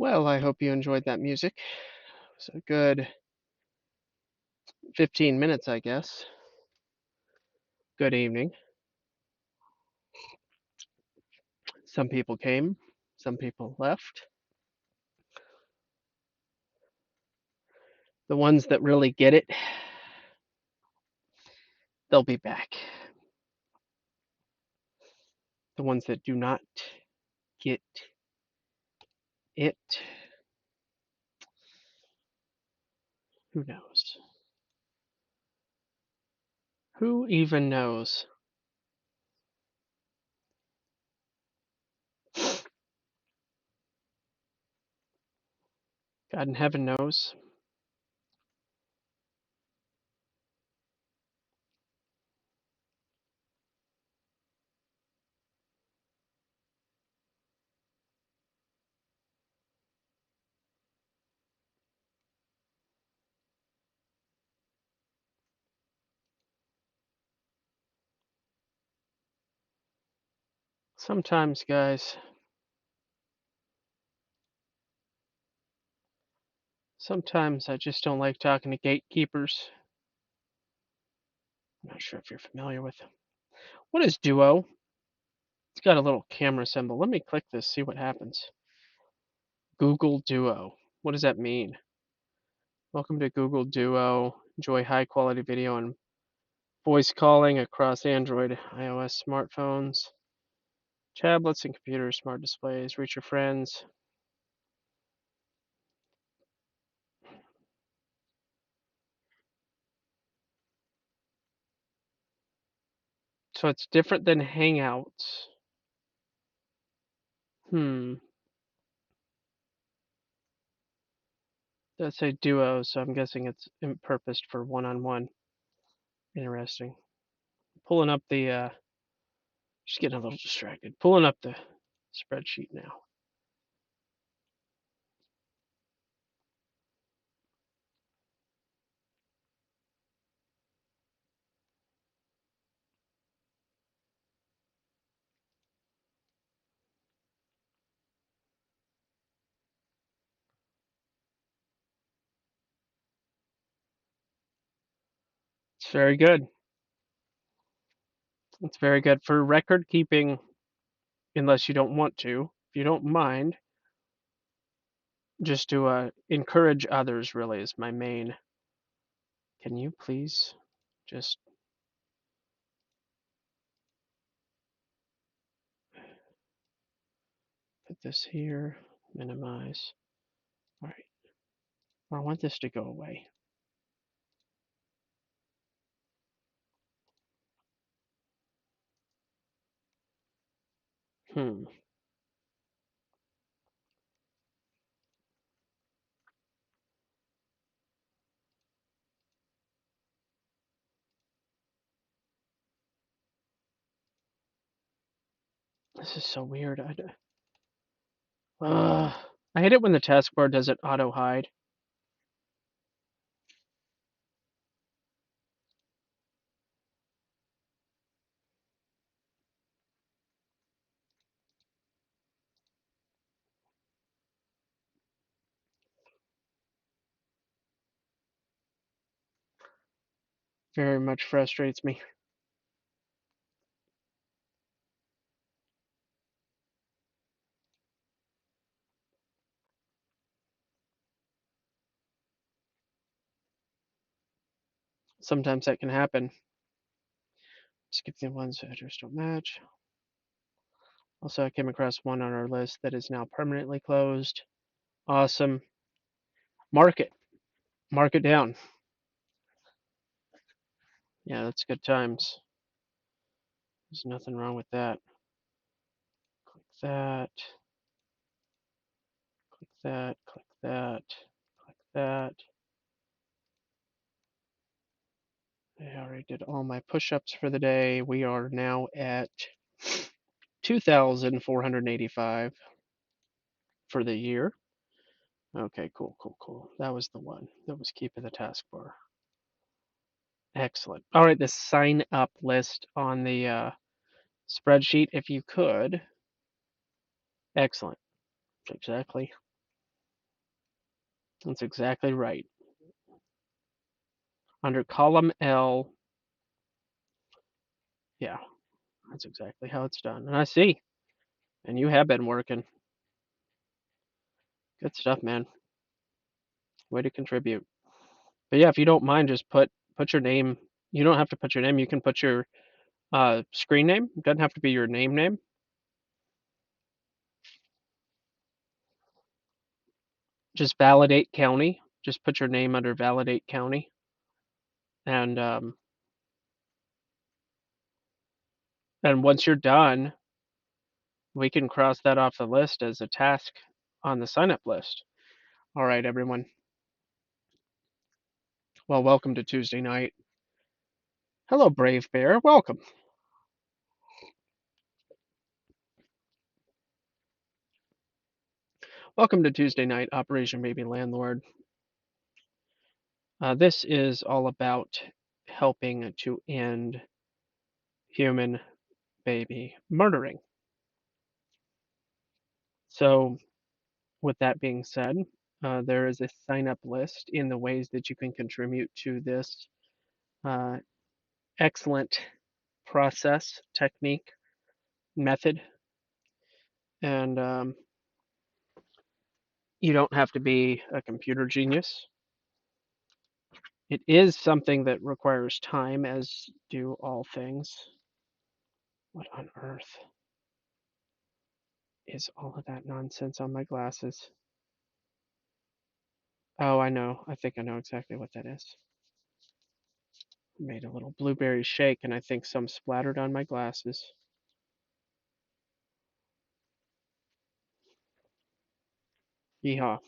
Well, I hope you enjoyed that music. It was a good 15 minutes, I guess. Good evening. Some people came, some people left. The ones that really get it, they'll be back. The ones that do not get it, who knows? Who even knows? God in heaven knows. Sometimes, guys, sometimes I just don't like talking to gatekeepers. I'm not sure if you're familiar with them. What is Duo? It's got a little camera symbol. Let me click this, see what happens. Google Duo. What does that mean? Welcome to Google Duo. Enjoy high quality video and voice calling across Android, iOS smartphones, tablets, and computers, smart displays. Reach your friends. So it's different than Hangouts. That's a Duo, so I'm guessing it's purposed for one-on-one. Interesting. Pulling up the, just getting a little distracted. Pulling up the spreadsheet now. It's very good. It's very good for record keeping, unless you don't want to. If you don't mind, just to encourage others, really, is my main. Can you please just put this here, minimize. All right. I want this to go away. Hmm. This is so weird. I hate it when the taskbar does it auto hide. Very much frustrates me. Sometimes that can happen. Skip the ones that address don't match. Also, I came across one on our list that is now permanently closed. Awesome. Mark it. Mark it down. Yeah, that's good times. There's nothing wrong with that. Click that. Click that. Click that. Click that. I already did all my push-ups for the day. We are now at 2,485 for the year. Okay, cool, cool, cool. That was the one that was keeping the taskbar. Excellent. All right, the sign up list on the spreadsheet, if you could. Excellent. Exactly. That's exactly right. Under column L, yeah, that's exactly how it's done. And I see. And you have been working. Good stuff, man. Way to contribute. But yeah, if you don't mind, just put your name. You don't have to put your name. You can put your screen name. It doesn't have to be your name. Just validate county. Just put your name under validate county, and once you're done, we can cross that off the list as a task on the sign up list. All right, everyone. Well, welcome to Tuesday night. Hello, Brave Bear. Welcome. Welcome to Tuesday night, Operation Baby Landlord. This is all about helping to end human baby murdering. So, with that being said, there is a sign up list in the ways that you can contribute to this uh, excellent process, technique, method. And you don't have to be a computer genius. It is something that requires time, as do all things. What on earth is all of that nonsense on my glasses? Oh, I know. I think I know exactly what that is. Made a little blueberry shake, and I think some splattered on my glasses. Yeehaw.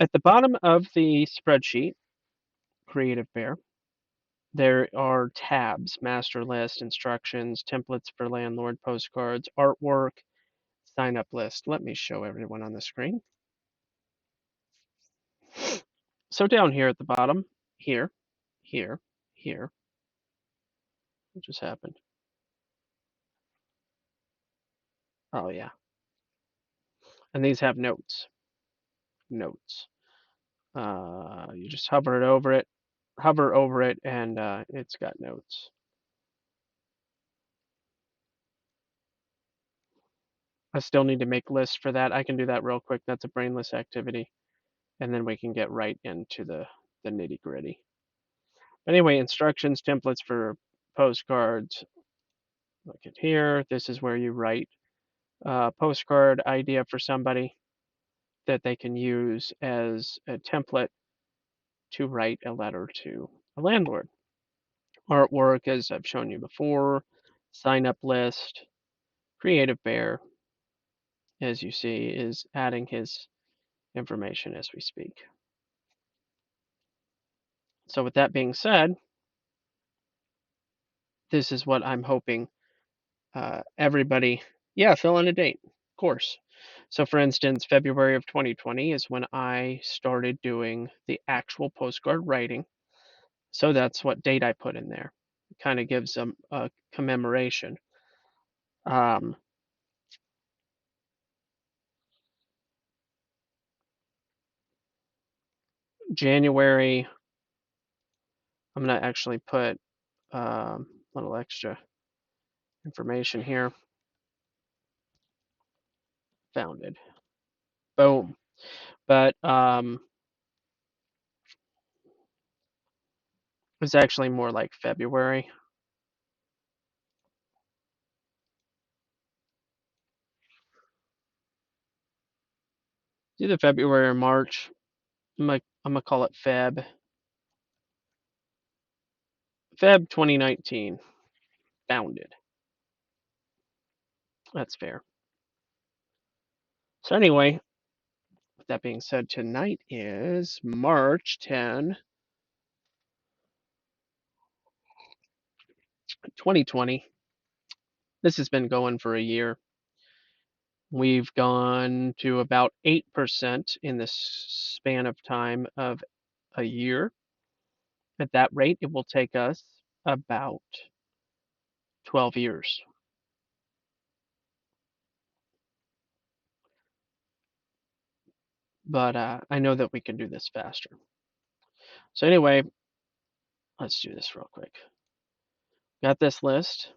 At the bottom of the spreadsheet, Creative Bear, there are tabs: master list, instructions, templates for landlord, postcards, artwork, sign up list. Let me show everyone on the screen. So down here at the bottom, here, here, here, what just happened? Oh yeah. And these have notes. Notes. You just hover over it, and it's got notes. I still need to make lists for that. I can do that real quick. That's a brainless activity. And then we can get right into the nitty gritty. Anyway, instructions, templates for postcards. Look at here. This is where you write a postcard idea for somebody that they can use as a template to write a letter to a landlord. Artwork, as I've shown you before, sign up list, Creative Bear, as you see, is adding his information as we speak. So with that being said, this is what I'm hoping everybody, yeah, fill in a date, of course. So for instance, February of 2020 is when I started doing the actual postcard writing. So that's what date I put in there. It kind of gives them a commemoration. Um, January, I'm going to actually put a little extra information here. Founded. Boom. But it's actually more like February. It's either February or March. I'm gonna call it Feb 2019. Founded. That's fair. So anyway, with that being said, tonight is March 10, 2020. This has been going for a year. We've gone to about 8% in the span of time of a year. At that rate, it will take us about 12 years. but I know that we can do this faster. So anyway, let's do this real quick. Got this list.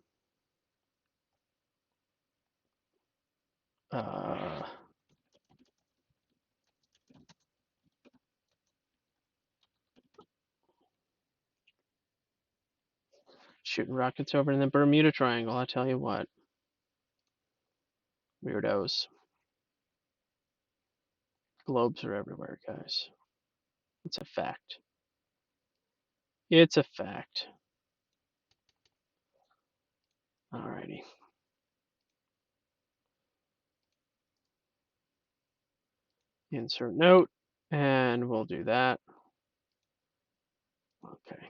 Uh, Shooting rockets over in the Bermuda Triangle, I tell you what. Weirdos. Globes are everywhere, guys. It's a fact. It's a fact. Alrighty. Insert note, and we'll do that. Okay.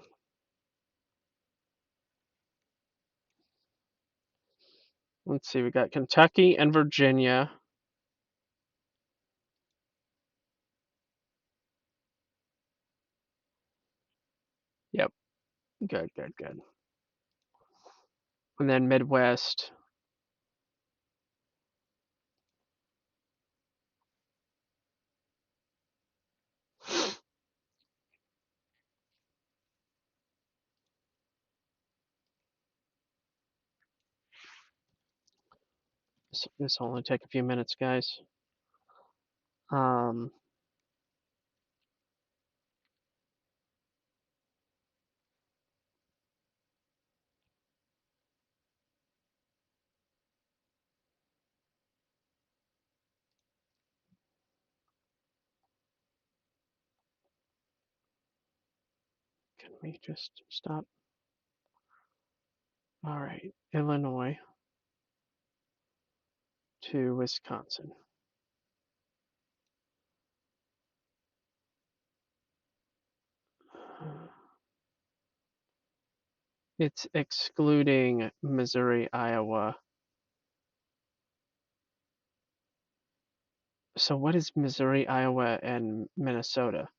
Let's see, we got Kentucky and Virginia. Yep. Good, good, good. And then Midwest. This will only take a few minutes, guys. Um, can we just stop? All right, Illinois to Wisconsin. It's excluding Missouri, Iowa. So what is Missouri, Iowa, and Minnesota?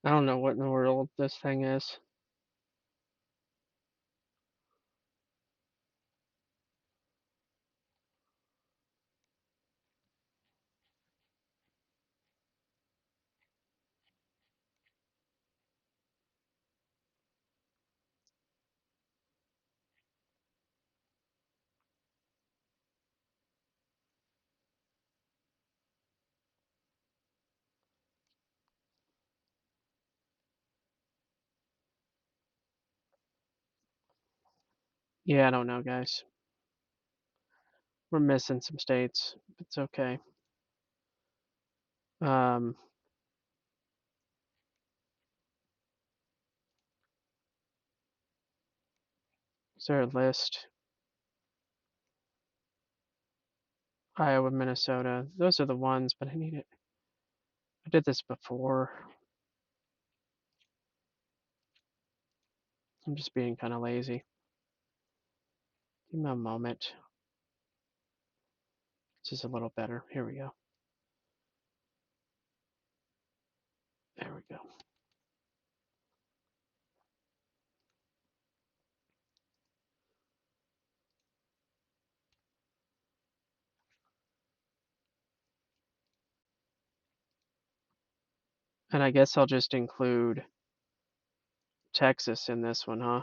I don't know what in the world this thing is. Yeah, I don't know, guys. We're missing some states. It's okay. Um, is there a list? Iowa, Minnesota. Those are the ones, but I need it. I did this before. I'm just being kind of lazy. Give me a moment. This is a little better. Here we go. There we go. And I guess I'll just include Texas in this one, huh?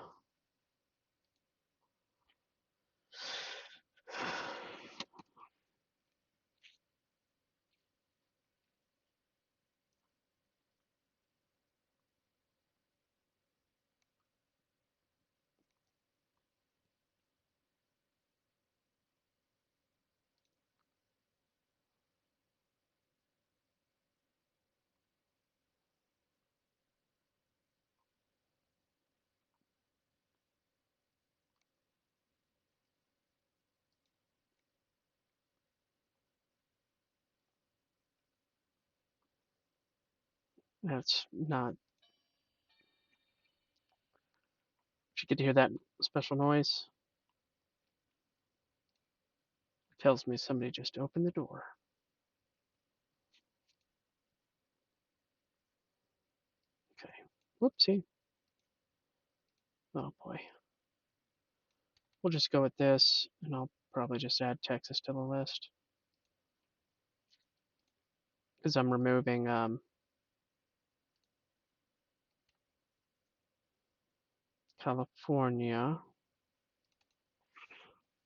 That's not. Did you get to hear that special noise? Tells me somebody just opened the door. Okay. Whoopsie. Oh boy. We'll just go with this, and I'll probably just add Texas to the list because I'm removing California.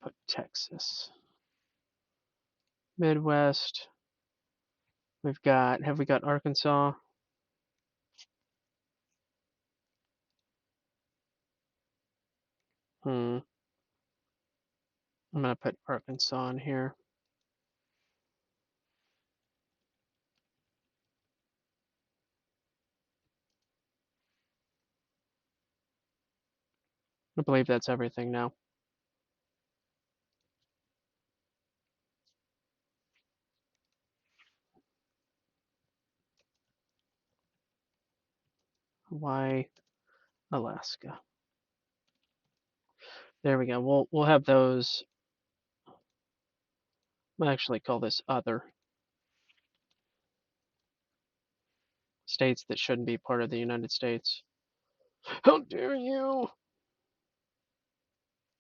Put Texas. Midwest. Have we got Arkansas? I'm gonna put Arkansas in here. I believe that's everything now. Hawaii, Alaska. There we go. We'll have those. I'll actually call this other states that shouldn't be part of the United States. How dare you?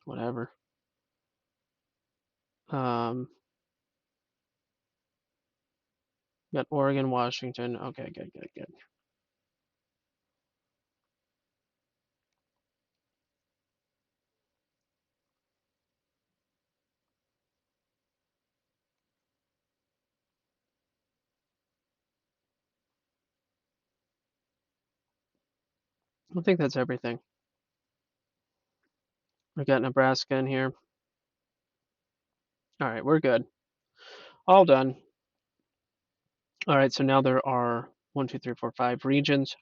Whatever. Got Oregon, Washington. Okay, good. I think that's everything. We got Nebraska in here. All right, we're good. All done. All right, so now there are 1, 2, 3, 4, 5 regions.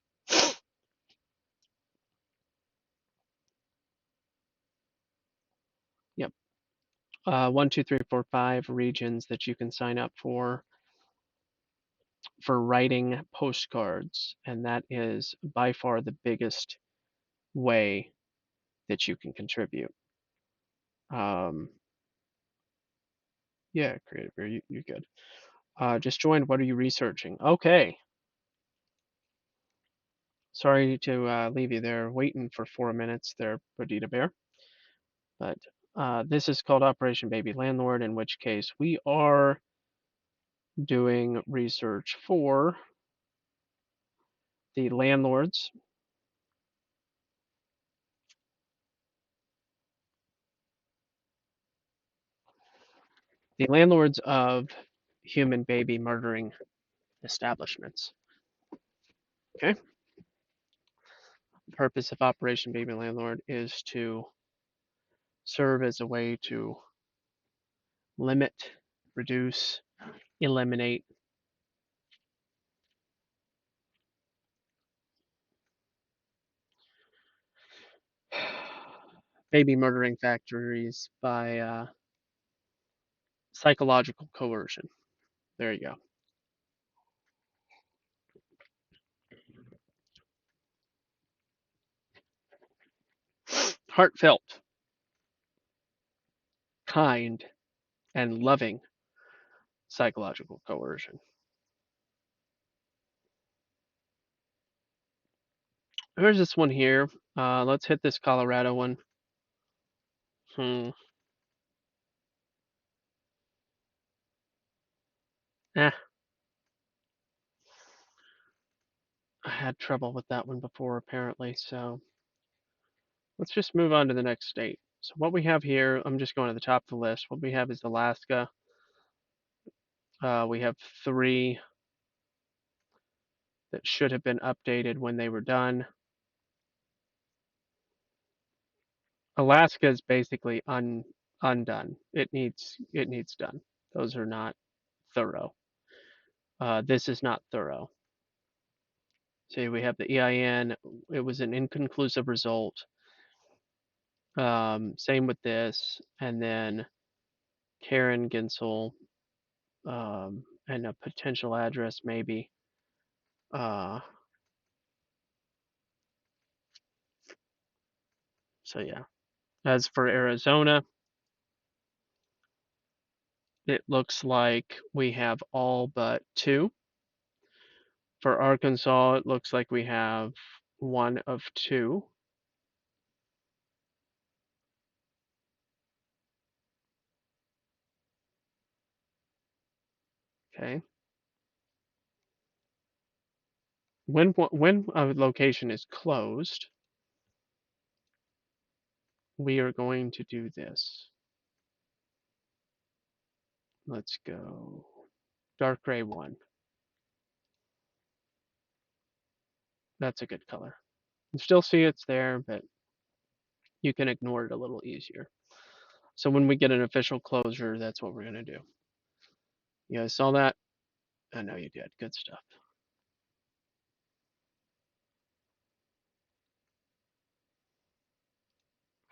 Yep. 1, 2, 3, 4, 5 regions that you can sign up for writing postcards, and that is by far the biggest way that you can contribute. Yeah, creative. You're good. Just joined. What are you researching? Okay. Sorry to leave you there waiting for 4 minutes there, Perdita Bear. But this is called Operation Baby Landlord, in which case we are doing research for the landlords. The landlords of human baby murdering establishments. Okay. The purpose of Operation Baby Landlord is to serve as a way to limit, reduce, eliminate baby murdering factories by psychological coercion. There you go. Heartfelt, kind, and loving psychological coercion. Here's this one here. Let's hit this Colorado one. Eh, I had trouble with that one before apparently, so let's just move on to the next state. So what we have here, I'm just going to the top of the list. What we have is Alaska. We have 3 that should have been updated when they were done. Alaska is basically undone. It needs done. Those are not thorough. This is not thorough. See, we have the EIN. It was an inconclusive result. Same with this, and then Karen Ginsel, and a potential address maybe. So yeah. As for Arizona, it looks like we have all but 2. For Arkansas, it looks like we have 1 of 2. Okay. When a location is closed, we are going to do this. Let's go dark gray 1. That's a good color. You still see it's there, but you can ignore it a little easier. So when we get an official closure, that's what we're going to do. You guys saw that? I know you did. Good stuff.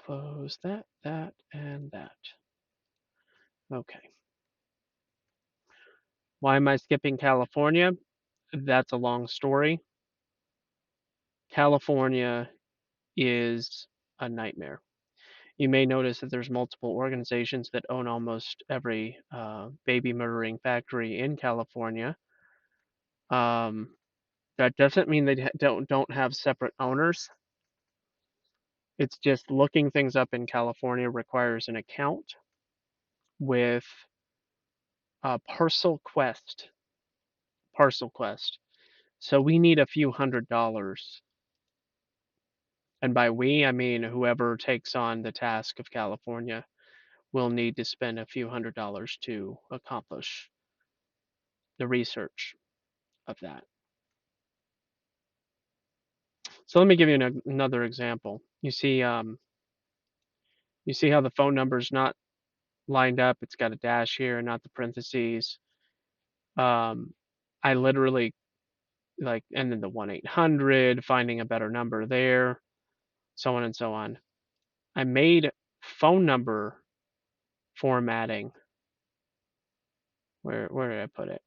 Close that, that, and that. Okay. Why am I skipping California? That's a long story. California is a nightmare. You may notice that there's multiple organizations that own almost every baby murdering factory in California. Um, that doesn't mean they don't have separate owners. It's just looking things up in California requires an account with Parcel Quest. Parcel Quest. So we need a few $100s. And by we, I mean whoever takes on the task of California will need to spend a few $100s to accomplish the research of that. So let me give you another example. You see how the phone number's not lined up? It's got a dash here, not the parentheses. Um, I literally and then the 1-800, finding a better number there, so on and so on. I made phone number formatting. Where did I put it?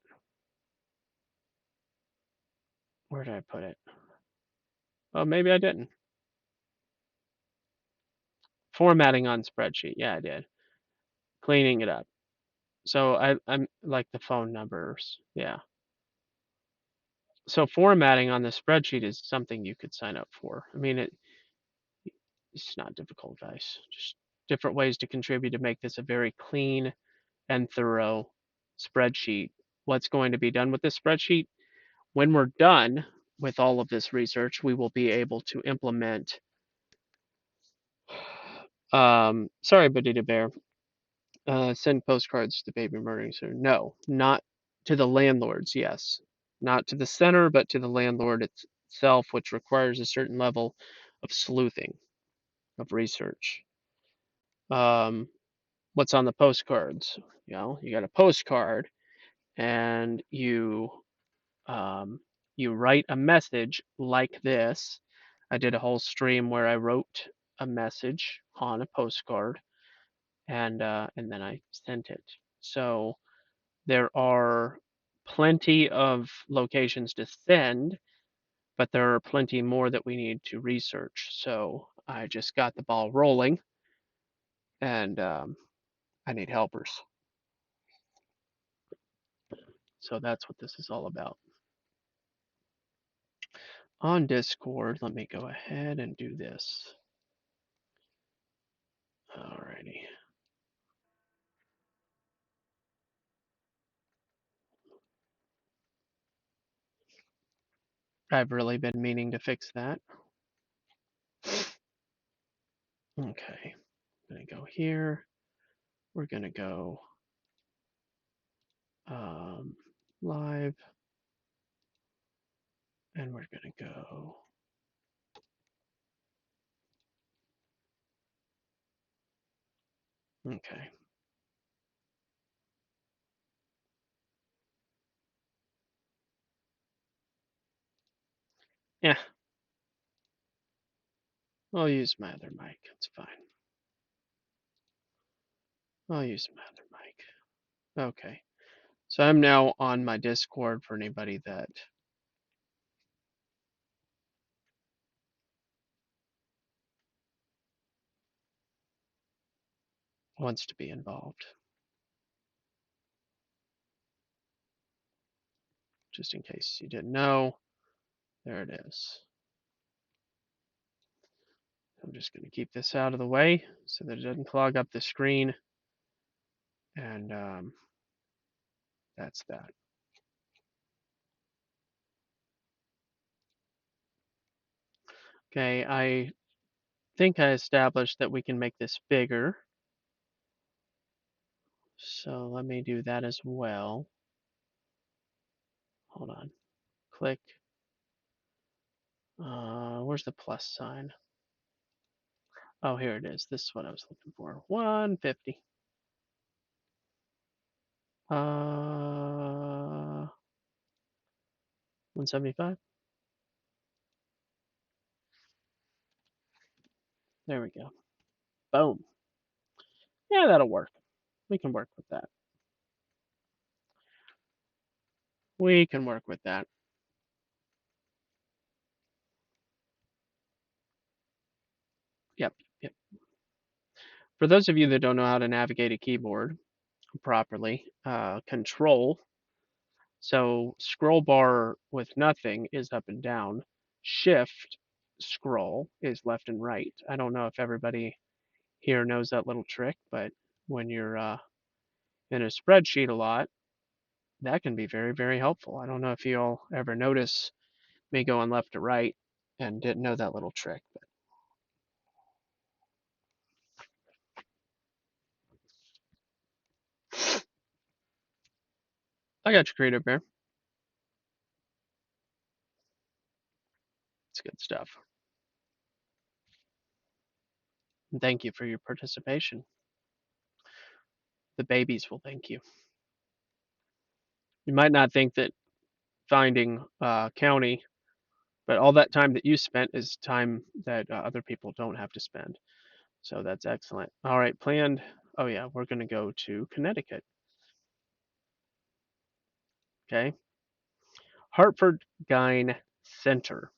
Where did I put it? Oh, maybe I didn't. Formatting on spreadsheet. Yeah, I did. Cleaning it up. So I'm like the phone numbers. Yeah. So formatting on the spreadsheet is something you could sign up for. I mean, it's not difficult, guys. Just different ways to contribute to make this a very clean and thorough spreadsheet. What's going to be done with this spreadsheet? When we're done with all of this research, we will be able to implement. Sorry, Badita Bear. Send postcards to baby murdering center. No, not to the landlords. Yes, not to the center, but to the landlord itself, which requires a certain level of sleuthing, of research. Um, what's on the postcards? You got a postcard, and um, you write a message like this. I did a whole stream where I wrote a message on a postcard, and then I sent it. So there are plenty of locations to send, but there are plenty more that we need to research. So I just got the ball rolling, and I need helpers. So that's what this is all about. On Discord, let me go ahead and do this. Alrighty. I've really been meaning to fix that. Okay. I'm going to go here. We're going to go live. And we're going to go. Okay. Yeah. I'll use my other mic. It's fine. I'll use my other mic. Okay. So I'm now on my Discord for anybody that wants to be involved. just in case you didn't know. There it is. I'm just going to keep this out of the way so that it doesn't clog up the screen. And that's that. Okay, I think I established that we can make this bigger. So let me do that as well. Hold on. Click. Where's the plus sign? Oh, here it is. This is what I was looking for. 150. 175. There we go. Boom. Yeah, that'll work. We can work with that. We can work with that. Yep, yep. For those of you that don't know how to navigate a keyboard properly, Control. So scroll bar with nothing is up and down. Shift scroll is left and right. I don't know if everybody here knows that little trick, but when you're in a spreadsheet a lot, that can be very, very helpful. I don't know if you all ever notice me going left to right and didn't know that little trick, but I got you, Creative Bear. It's good stuff. And thank you for your participation. The babies will thank you. You might not think that finding county, but all that time that you spent is time that other people don't have to spend. So that's excellent. All right, planned. Oh yeah, we're going to go to Connecticut. Okay. Hartford Gyn Center.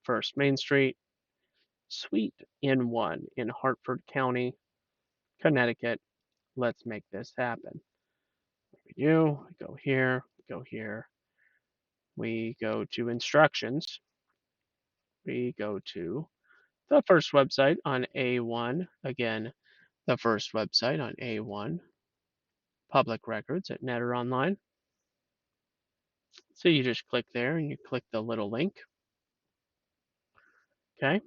First Main Street, Suite N1 in Hartford County, Connecticut. Let's make this happen. We do. We go here. We go here. We go to instructions. We go to the first website on A1. Again, the first website on A1. Public records at Netter Online. So you just click there and you click the little link. Okay.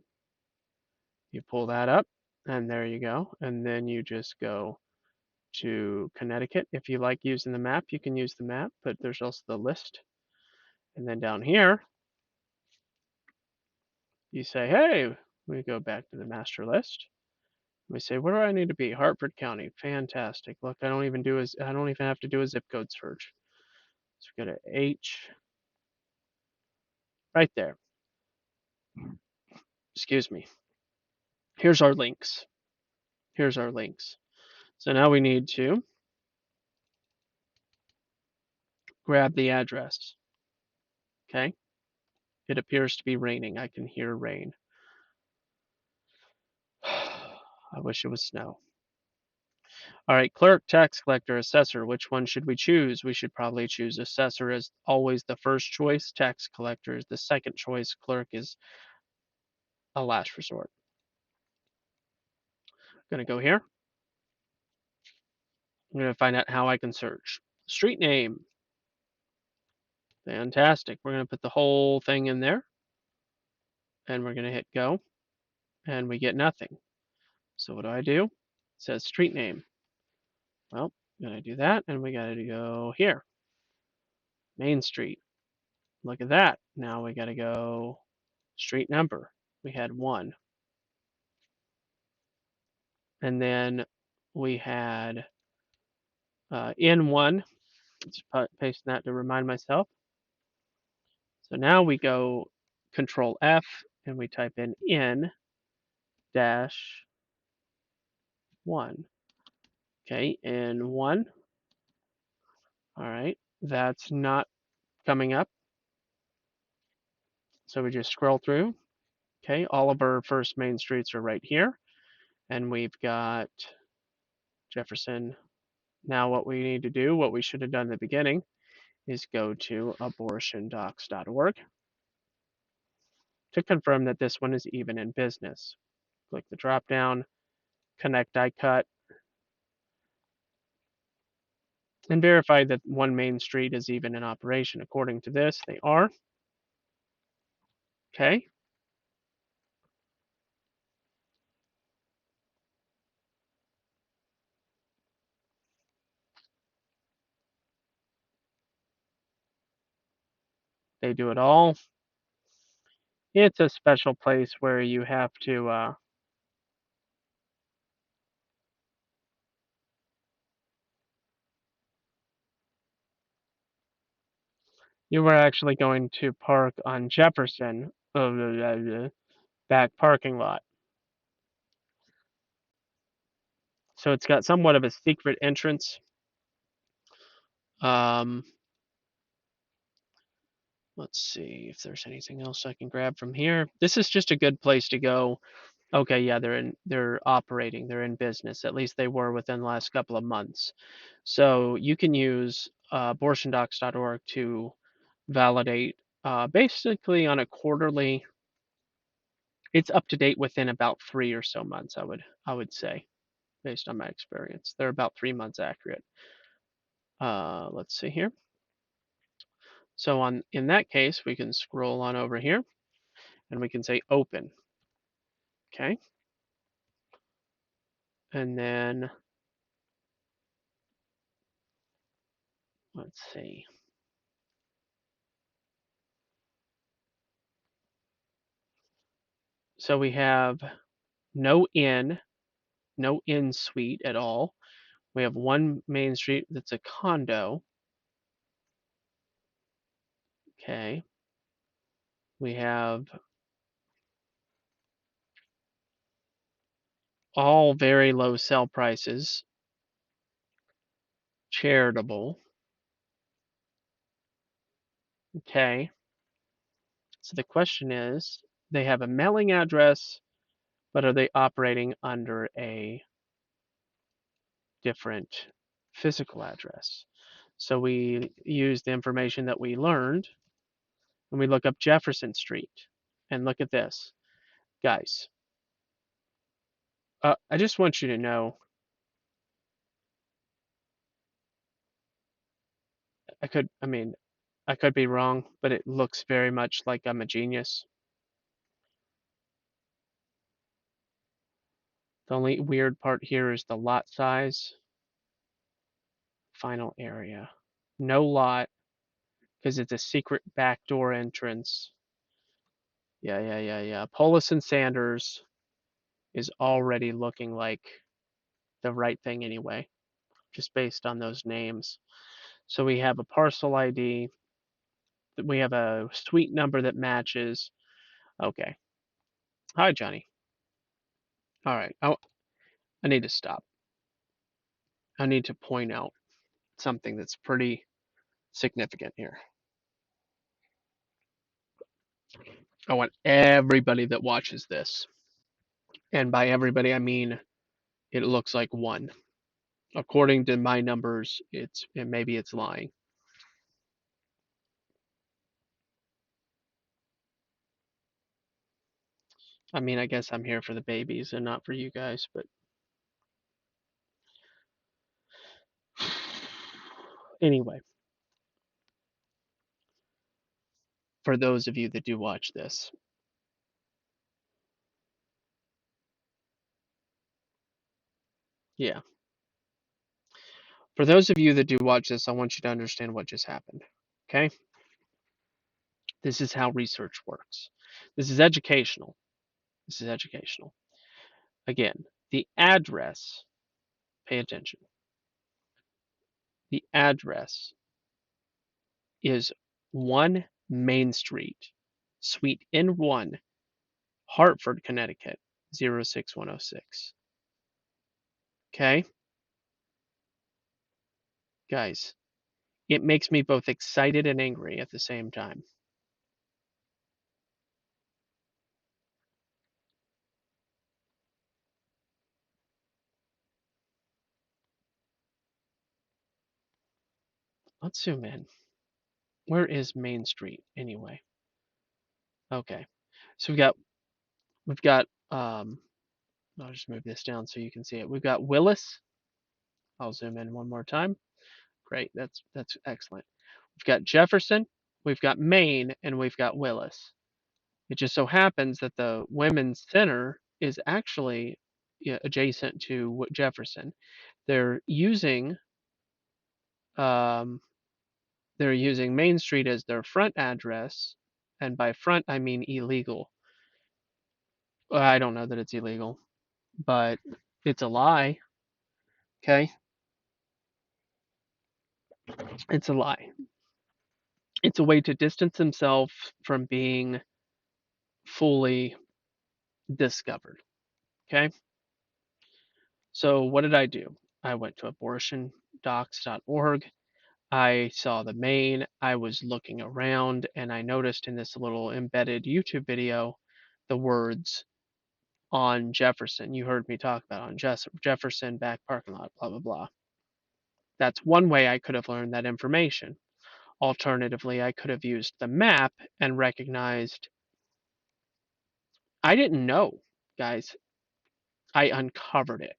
You pull that up and there you go. And then you just go to Connecticut. If you like using the map, you can use the map, but there's also the list. And then down here, you say, hey, we go back to the master list. We say, where do I need to be? Hartford County. Fantastic. Look, I don't even have to do a zip code search. So we go to H right there. Excuse me. Here's our links. Here's our links. So now we need to grab the address. Okay. It appears to be raining. I can hear rain. I wish it was snow. All right, clerk, tax collector, assessor. Which one should we choose? We should probably choose assessor as always the first choice. Tax collector is the second choice. Clerk is a last resort. I'm going to go here. I'm going to find out how I can search. Street name. Fantastic. We're going to put the whole thing in there. And we're going to hit go. And we get nothing. So what do? It says street name. Well, I'm going to do that. And we got to go here. Main Street. Look at that. Now we got to go street number. We had 1. And then we had N1. Just paste that to remind myself. So now we go Control F and we type in N-1. Okay, N1. All right, that's not coming up. So we just scroll through. Okay, all of our first main streets are right here. And we've got Jefferson. Now what we need to do, what we should have done at the beginning, is go to abortiondocs.org to confirm that this one is even in business. Click the drop down, connect iCut, and verify that 1 Main Street is even in operation. According to this, they are. Okay. They do it all. It's a special place where you have to, you were actually going to park on Jefferson, back parking lot. So it's got somewhat of a secret entrance. Um, let's see if there's anything else I can grab from here. This is just a good place to go. Okay, yeah, they're operating, they're in business. At least they were within the last couple of months. So you can use abortiondocs.org to validate basically on a quarterly. It's up to date within about 3 or so months, I would say, based on my experience. They're about 3 months accurate. Let's see here. So in that case, we can scroll on over here and we can say open. Okay. And then let's see. So we have no inn, no inn suite at all. We have 1 Main Street that's a condo. Okay. We have all very low sell prices, charitable. Okay. So the question is, they have a mailing address, but are they operating under a different physical address? So we use the information that we learned and we look up Jefferson Street and look at this. Guys, I just want you to know, I mean, I could be wrong, but it looks very much like I'm a genius. The only weird part here is the lot size. Final area. No lot, because it's a secret backdoor entrance. Yeah. Polis and Sanders is already looking like the right thing anyway, just based on those names. So we have a parcel ID. We have a suite number that matches. Okay. Hi, Johnny. All right. Oh, I need to stop. I need to point out something that's pretty significant here. I want everybody that watches this, and by everybody I mean it looks like one. According to my numbers, maybe it's lying. I mean, I guess I'm here for the babies and not for you guys, but anyway, for those of you that do watch this, yeah. For those of you that do watch this, I want you to understand what just happened. Okay? This is how research works. This is educational. This is educational. Again, the address, pay attention. The address is 1 Main Street, Suite N1, Hartford, Connecticut, 06106. Okay? Guys, it makes me both excited and angry at the same time. Let's zoom in. Where is Main Street anyway? Okay. So we've got I'll just move this down so you can see it. We've got Willis. I'll zoom in one more time. Great. That's excellent. We've got Jefferson, we've got Maine, and we've got Willis. It just so happens that the women's center is actually, yeah, adjacent to Jefferson. They're using um, they're using Main Street as their front address, and by front I mean illegal. I don't know that it's illegal, but it's a lie. Okay, it's a lie. It's a way to distance himself from being fully discovered. Okay, so what did I do? I went to abortiondocs.org. I saw the main, I was looking around, and I noticed in this little embedded YouTube video the words on Jefferson. You heard me talk about on Jefferson back parking lot, blah, blah, blah. That's one way I could have learned that information. Alternatively, I could have used the map and recognized I didn't know, guys. I uncovered it.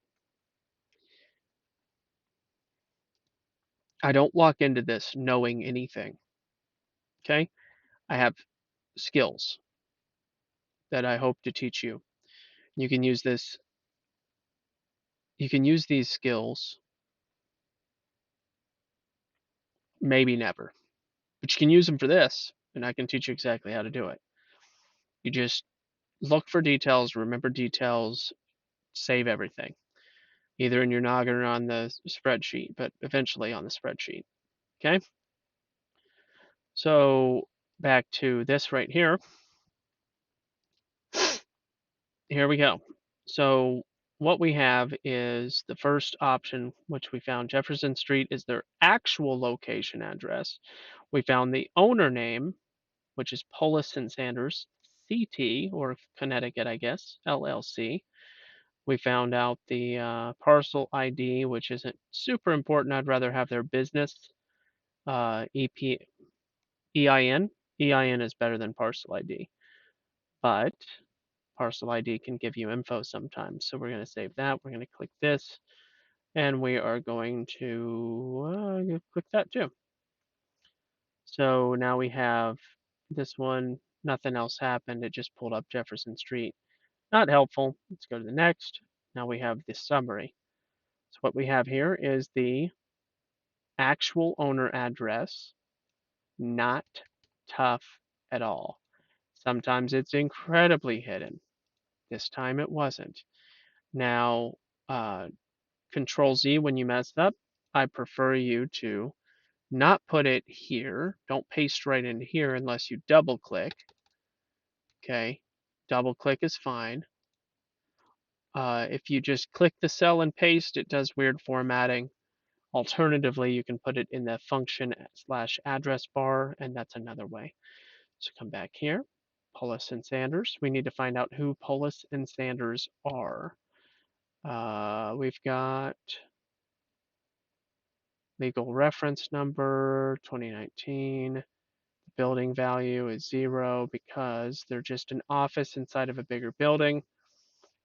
I don't walk into this knowing anything. Okay? I have skills that I hope to teach you. You can use this, you can use these skills, maybe never, but you can use them for this, and I can teach you exactly how to do it. You just look for details, remember details, save everything, either in your noggin or on the spreadsheet, but eventually on the spreadsheet. Okay? So back to this right here. Here we go. So what we have is the first option, which we found Jefferson Street is their actual location address. We found the owner name, which is Polis and Sanders CT, or Connecticut, I guess, LLC. We found out the parcel ID, which isn't super important. I'd rather have their business EP, EIN. EIN is better than parcel ID, but parcel ID can give you info sometimes. So we're going to save that. We're going to click this, and we are going to click that too. So now we have this one. Nothing else happened. It just pulled up Jefferson Street. Not helpful. Let's go to the next. Now we have the summary. So what we have here is the actual owner address. Not tough at all. Sometimes it's incredibly hidden. This time it wasn't. Now, Control Z when you mess up. I prefer you to not put it here. Don't paste right into here unless you double click. Okay, double click is fine. If you just click the cell and paste, it does weird formatting. Alternatively, you can put it in the function slash address bar, and that's another way. So come back here, Polis and Sanders. We need to find out who Polis and Sanders are. We've got legal reference number 2019. The building value is 0 because they're just an office inside of a bigger building,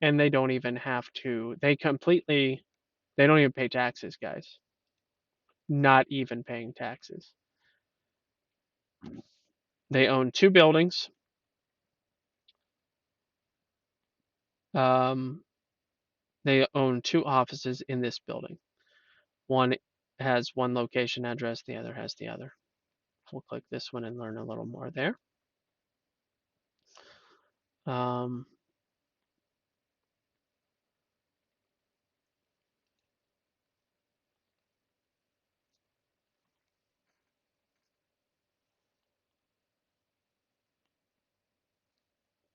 and they don't even have to. They don't even pay taxes, guys. Not even paying taxes. They own 2 buildings. Um, they own 2 offices in this building. One has one location address, the other has the other. We'll click this one and learn a little more there. Um,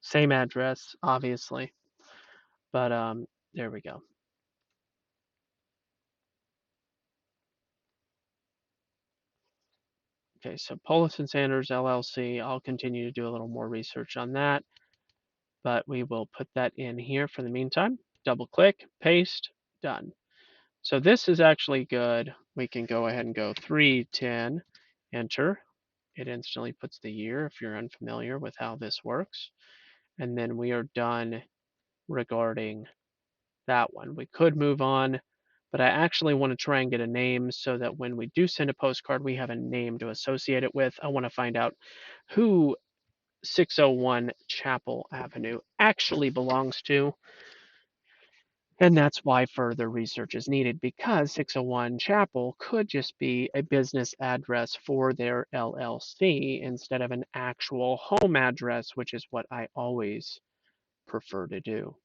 Same address, obviously, but there we go. Okay, so Polis and Sanders LLC. I'll continue to do a little more research on that, but we will put that in here for the meantime. Double click, paste, done. So this is actually good. We can go ahead and go 310, enter. it instantly puts the year if you're unfamiliar with how this works. And then we are done regarding that one. We could move on, but I actually want to try and get a name so that when we do send a postcard, we have a name to associate it with. I want to find out who 601 Chapel Avenue actually belongs to. And that's why further research is needed, because 601 Chapel could just be a business address for their LLC instead of an actual home address, which is what I always prefer to do.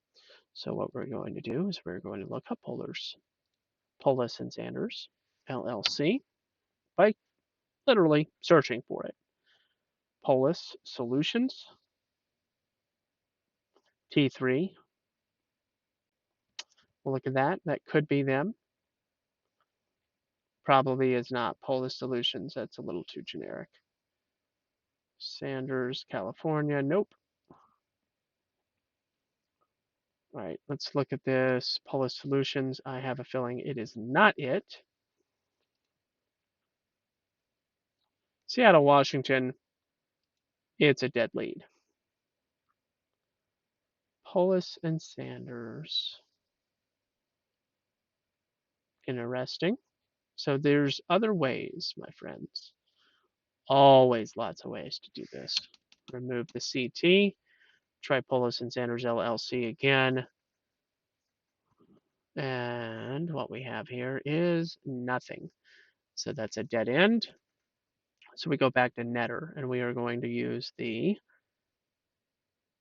So what we're going to do is we're going to look up Polis and Sanders LLC by literally searching for it. Polis Solutions T3. We'll look at that. That could be them. Probably is not Polis Solutions. That's a little too generic. Sanders, California. Nope. All right, let's look at this. Polis Solutions. I have a feeling it is not it. Seattle, Washington. It's a dead lead. Polis and Sanders. Interesting. So there's other ways, my friends. Always lots of ways to do this. Remove the CT. Try Polis and Sanders LLC again. And what we have here is nothing. So that's a dead end. So we go back to Netter, and we are going to use the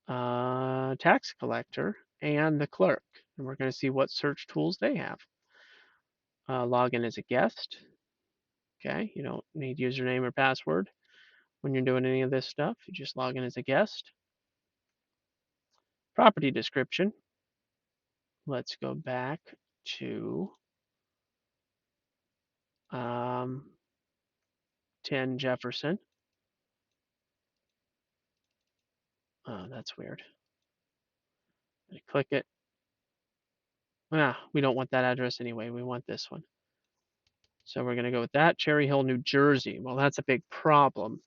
tax collector and the clerk. And we're going to see what search tools they have. Log in as a guest. Okay, you don't need username or password when you're doing any of this stuff. You just log in as a guest. Property description. Let's go back to 10 Jefferson. Oh, that's weird. I click it. We don't want that address anyway. We want this one. So we're going to go with that. Cherry Hill, New Jersey. Well, that's a big problem.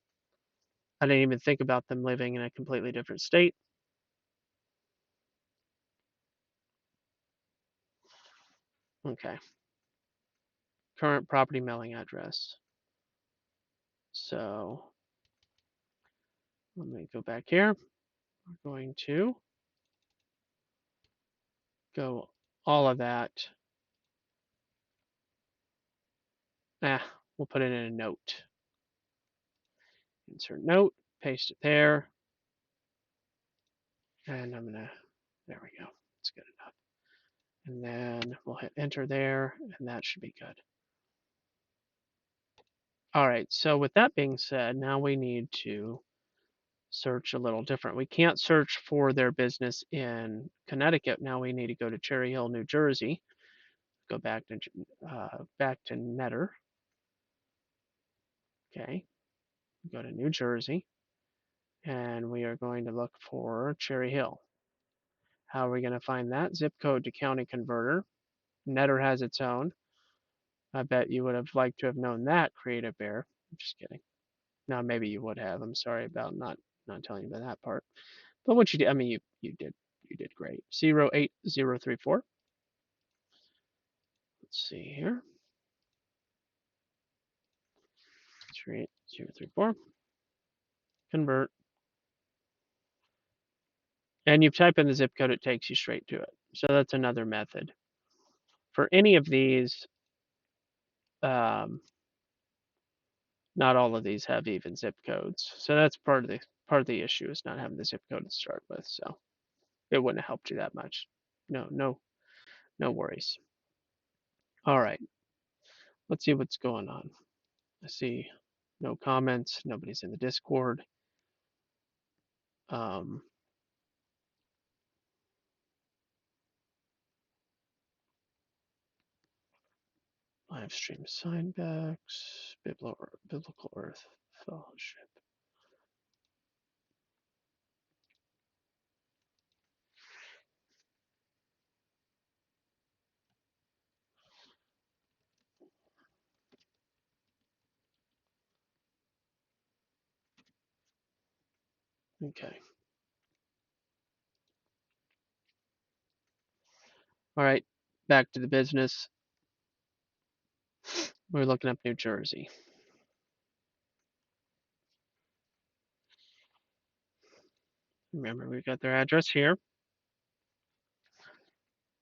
I didn't even think about them living in a completely different state. Okay. Current property mailing address. So let me go back here. We're going to go all of that. We'll put it in a note. Insert note, paste it there. And I'm gonna, there we go. It's good enough. And then we'll hit enter there, and that should be good. All right, so with that being said, now we need to search a little different. We can't search for their business in Connecticut. Now we need to go to Cherry Hill, New Jersey. Go back to Netter. Okay, go to New Jersey, and we are going to look for Cherry Hill. How are we going to find that? Zip code to county converter. Netter has its own. I bet you would have liked to have known that, Creative Bear. I'm just kidding. No, maybe you would have. I'm sorry about not telling you about that part. But what you did, I mean, you did great. 08034. Let's see here. 08034. Convert. And you type in the zip code, it takes you straight to it. So that's another method. For any of these, not all of these have even zip codes. So that's part of the issue is not having the zip code to start with. So it wouldn't have helped you that much. No worries. All right. Let's see what's going on. I see no comments. Nobody's in the Discord. Live stream signbacks, Biblical Earth Fellowship. Okay. All right. Back to the business. We're looking up New Jersey. Remember, we got their address here.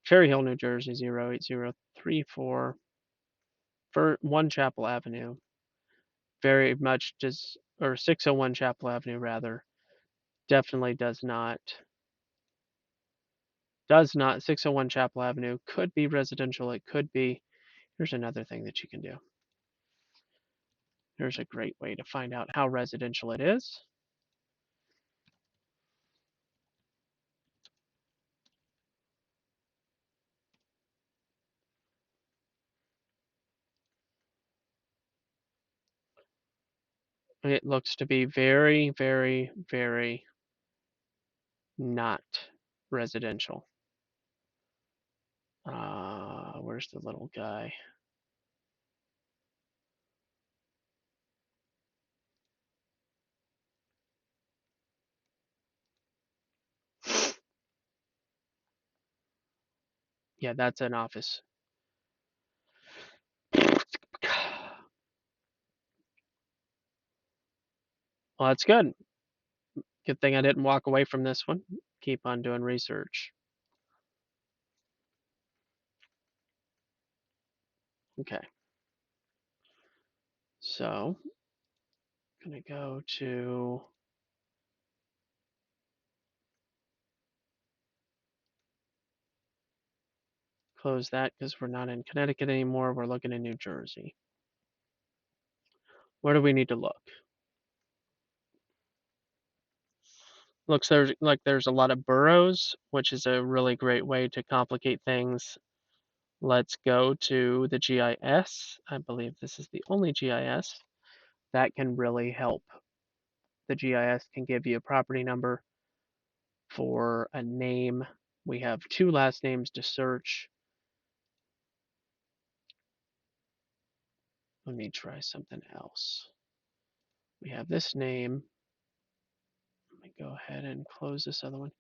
Cherry Hill, New Jersey, 08034 for 1 Chapel Avenue. Very much or 601 Chapel Avenue, rather. Definitely does not. 601 Chapel Avenue could be residential. It could be. Here's another thing that you can do. Here's a great way to find out how residential it is. It looks to be very, very, very not residential. Where's the little guy? Yeah, that's an office. Well, that's good. Good thing I didn't walk away from this one. Keep on doing research. Okay. So, I'm going to go to close that because we're not in Connecticut anymore. We're looking in New Jersey. Where do we need to look? Looks like there's a lot of boroughs, which is a really great way to complicate things. Let's go to the GIS. I believe this is the only GIS that can really help. The GIS can give you a property number for a name. We have 2 last names to search. Let me try something else. We have this name. Let me go ahead and close this other one.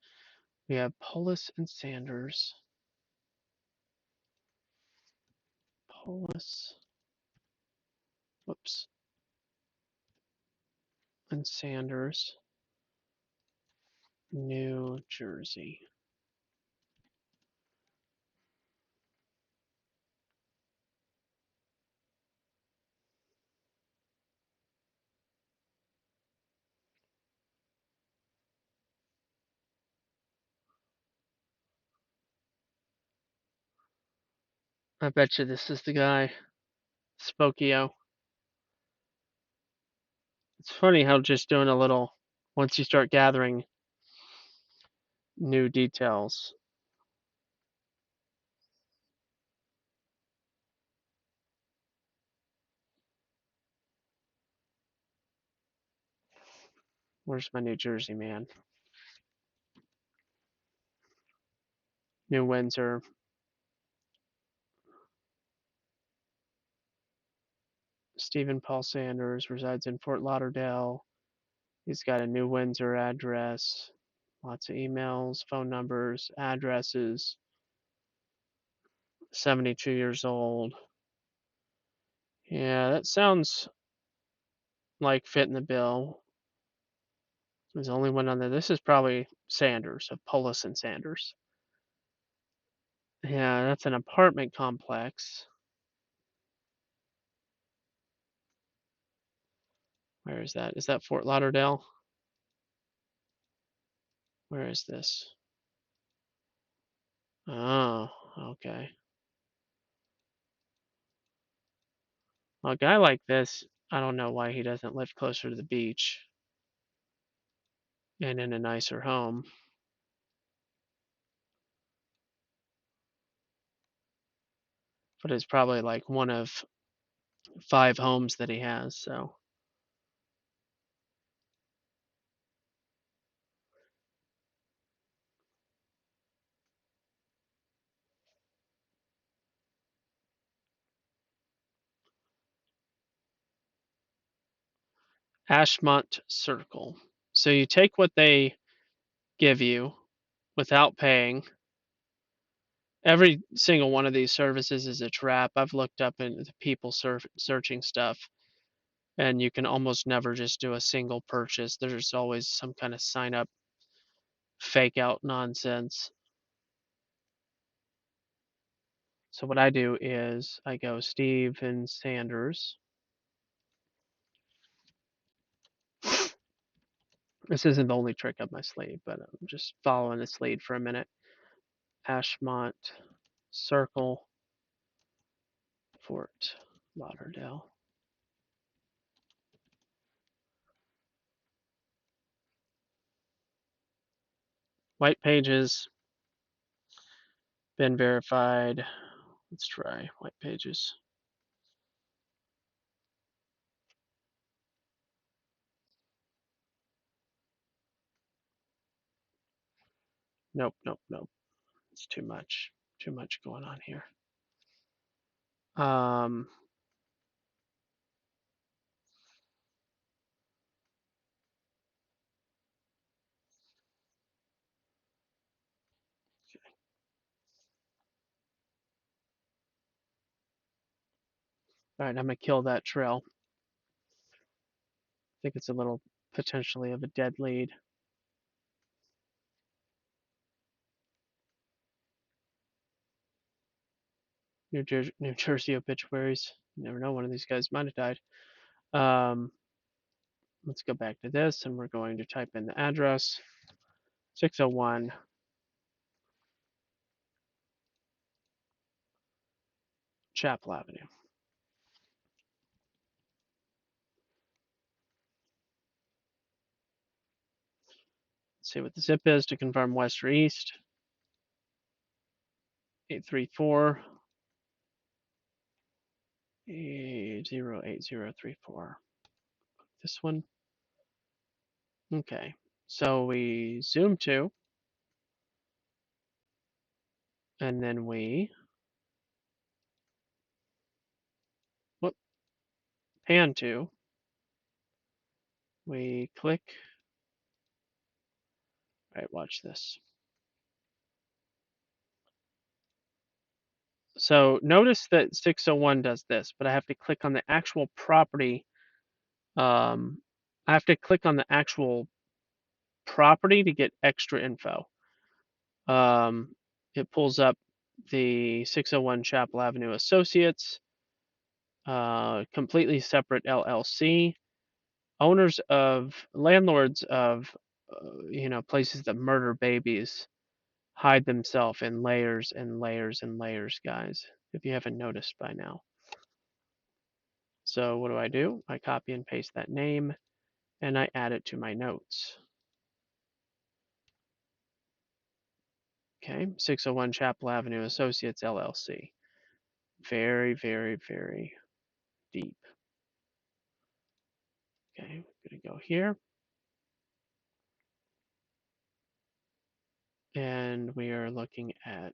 We have Polis and Sanders. Polis. Whoops. And Sanders. New Jersey. I bet you this is the guy. Spokio. It's funny how just doing a little, once you start gathering new details. Where's my New Jersey man? New Windsor. Stephen Paul Sanders resides in Fort Lauderdale. He's got a New Windsor address. Lots of emails, phone numbers, addresses. 72 years old. Yeah, that sounds like fitting the bill. There's only one on there. This is probably Sanders, of Polis and Sanders. Yeah, that's an apartment complex. Where is that? Is that Fort Lauderdale? Where is this? Oh, okay. Well, a guy like this, I don't know why he doesn't live closer to the beach and in a nicer home. But it's probably like one of 5 homes that he has, so. Ashmont Circle. So you take what they give you without paying. Every single one of these services is a trap. I've looked up into people searching stuff, and you can almost never just do a single purchase. There's always some kind of sign up fake out nonsense. So what I do is I go Steven Sanders. This isn't the only trick up my sleeve, but I'm just following this lead for a minute. Ashmont Circle, Fort Lauderdale. White pages, been verified. Let's try white pages. Nope, nope, nope. It's too much. Too much going on here. Um, all right, I'm gonna kill that trail. I think it's a little potentially of a dead lead. New Jersey obituaries. You never know, one of these guys might have died. Um, let's go back to this, and we're going to type in the address 601 Chapel Avenue. Let's see what the zip is to confirm west or east. 834 08034. This one. Okay. So we zoom to, and then we whoop, pan to. We click. All right, watch this. So notice that 601 does this, but I have to click on the actual property. I have to click on the actual property to get extra info. It pulls up the 601 Chapel Avenue Associates, completely separate LLC, landlords of, places that murder babies hide themselves in layers and layers and layers, guys, if you haven't noticed by now. So what do? I copy and paste that name, and I add it to my notes. Okay, 601 Chapel Avenue Associates LLC. Very, very, very deep. Okay, I'm gonna go here. And we are looking at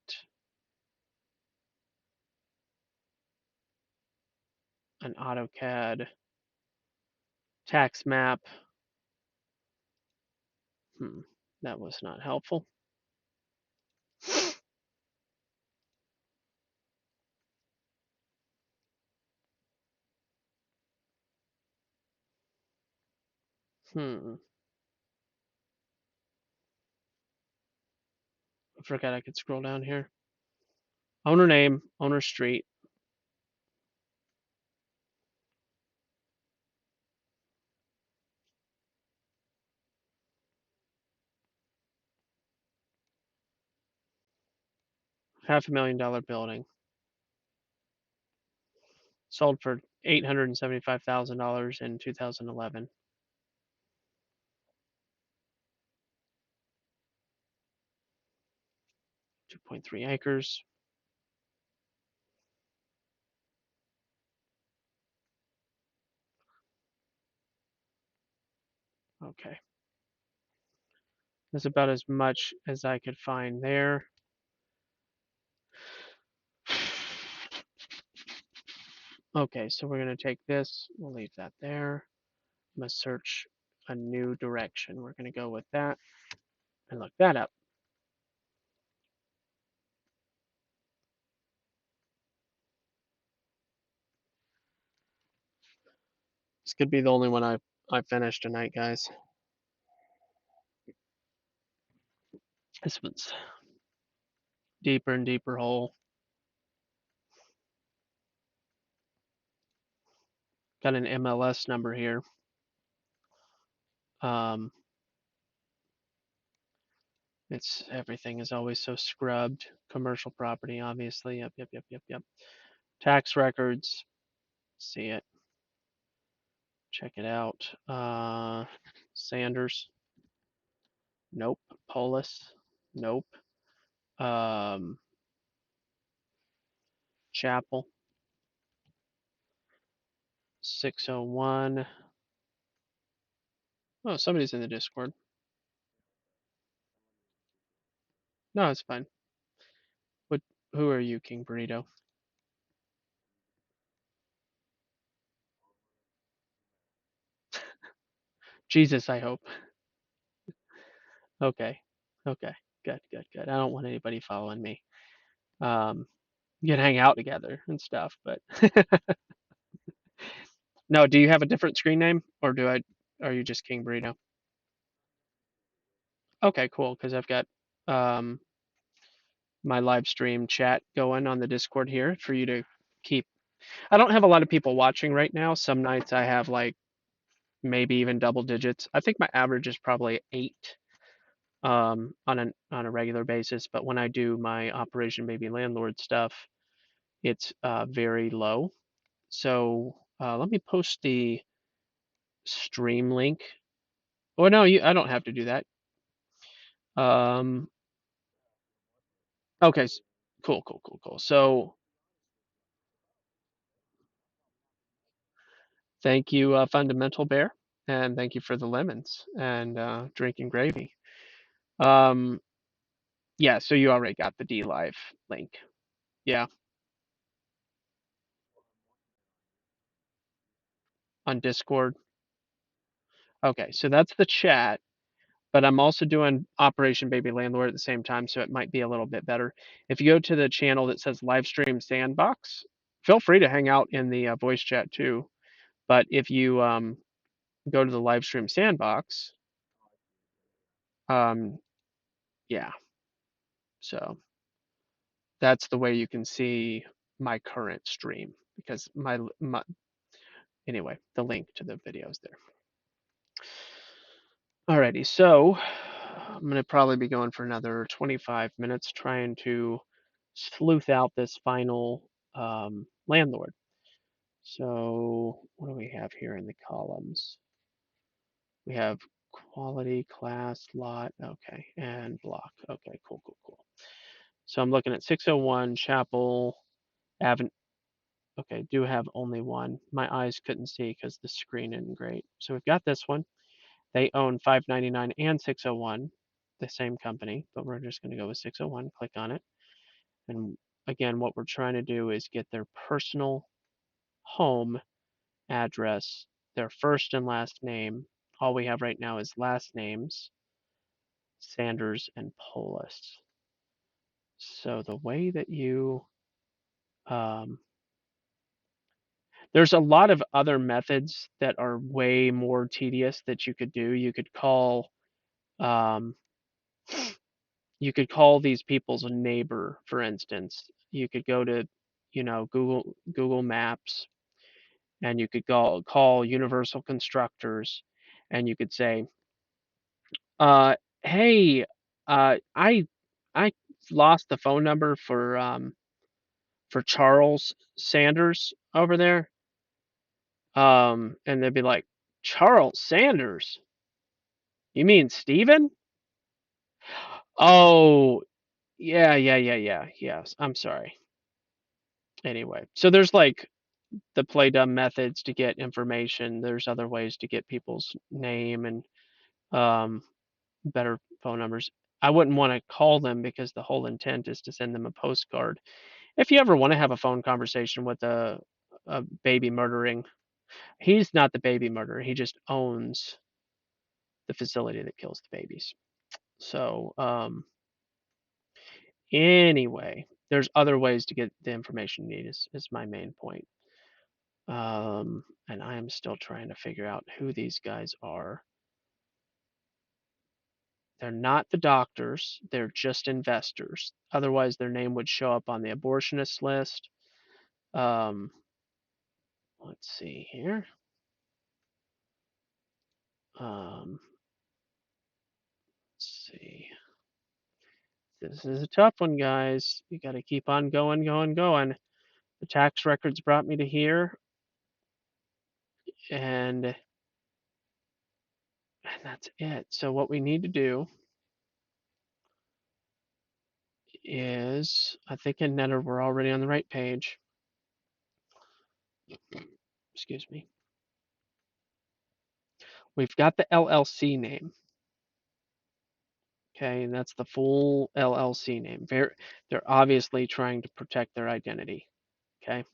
an AutoCAD tax map. That was not helpful. I forgot I could scroll down here. Owner name, owner street. $500,000 building. Sold for $875,000 in 2011. 2.3 acres. Okay. That's about as much as I could find there. Okay, so we're going to take this. We'll leave that there. I'm going to search a new direction. We're going to go with that and look that up. This could be the only one I finished tonight, guys. This one's deeper and deeper hole. Got an MLS number here. It's everything is always so scrubbed. Commercial property, obviously. Yep. Tax records. See it. Check it out. Sanders. Nope. Polis. Nope. Chapel. 601. Oh, somebody's in the Discord. No, it's fine. What? Who are you, King Burrito? Jesus, I hope. Okay. Okay. Good. I don't want anybody following me. You can hang out together and stuff, but no. Do you have a different screen name, or do I? Are you just King Burrito? Okay, cool. Because I've got um, my live stream chat going on the Discord here for you to keep. I don't have a lot of people watching right now. Some nights I have like maybe even double digits. I think my average is probably 8 on a regular basis. But when I do my Operation Baby Landlord stuff, it's very low. So let me post the stream link. Oh no, I don't have to do that. Um, okay, cool. So thank you, Fundamental Bear, and thank you for the lemons and drinking gravy. Um, yeah, so you already got the D Live link. Yeah, on Discord. Okay, so that's the chat, but I'm also doing Operation Baby Landlord at the same time, so it might be a little bit better. If you go to the channel that says Live Stream Sandbox, feel free to hang out in the voice chat too. But if you go to the live stream sandbox, um, yeah, so that's the way you can see my current stream because my anyway, the link to the video is there. Alrighty, so I'm gonna probably be going for another 25 minutes trying to sleuth out this final landlord. So what do we have here in the columns? We have quality, class, lot, okay, and block. Okay, cool. So I'm looking at 601 Chapel Avenue. Okay, do have only one. My eyes couldn't see because the screen isn't great. So we've got this one. They own 599 and 601, the same company, but we're just going to go with 601. Click on it. And again, what we're trying to do is get their personal home address, their first and last name. All we have right now is last names, Sanders and Polis. So the way that you um, there's a lot of other methods that are way more tedious that you could do. Um, you could call these people's neighbor, for instance. You could go to, Google Maps, and you could call Universal Constructors, and you could say, uh, "Hey, I lost the phone number for Charles Sanders over there." And they'd be like, "Charles Sanders? You mean Steven? Oh, yeah. Yes, I'm sorry." Anyway, so there's like the play dumb methods to get information. There's other ways to get people's name and um, better phone numbers. I wouldn't want to call them because the whole intent is to send them a postcard. If you ever want to have a phone conversation with a baby murdering, he's not the baby murderer. He just owns the facility that kills the babies. So, anyway, there's other ways to get the information you need is my main point. And I am still trying to figure out who these guys are. They're not the doctors, they're just investors. Otherwise, their name would show up on the abortionist list. Um, let's see here. Let's see. This is a tough one, guys. You got to keep on going, going, going. The tax records brought me to here, and that's it. So what we need to do is, I think in Netter we're already on the right page. Excuse me. We've got the LLC name. Okay, and that's the full LLC name. They're obviously trying to protect their identity. Okay,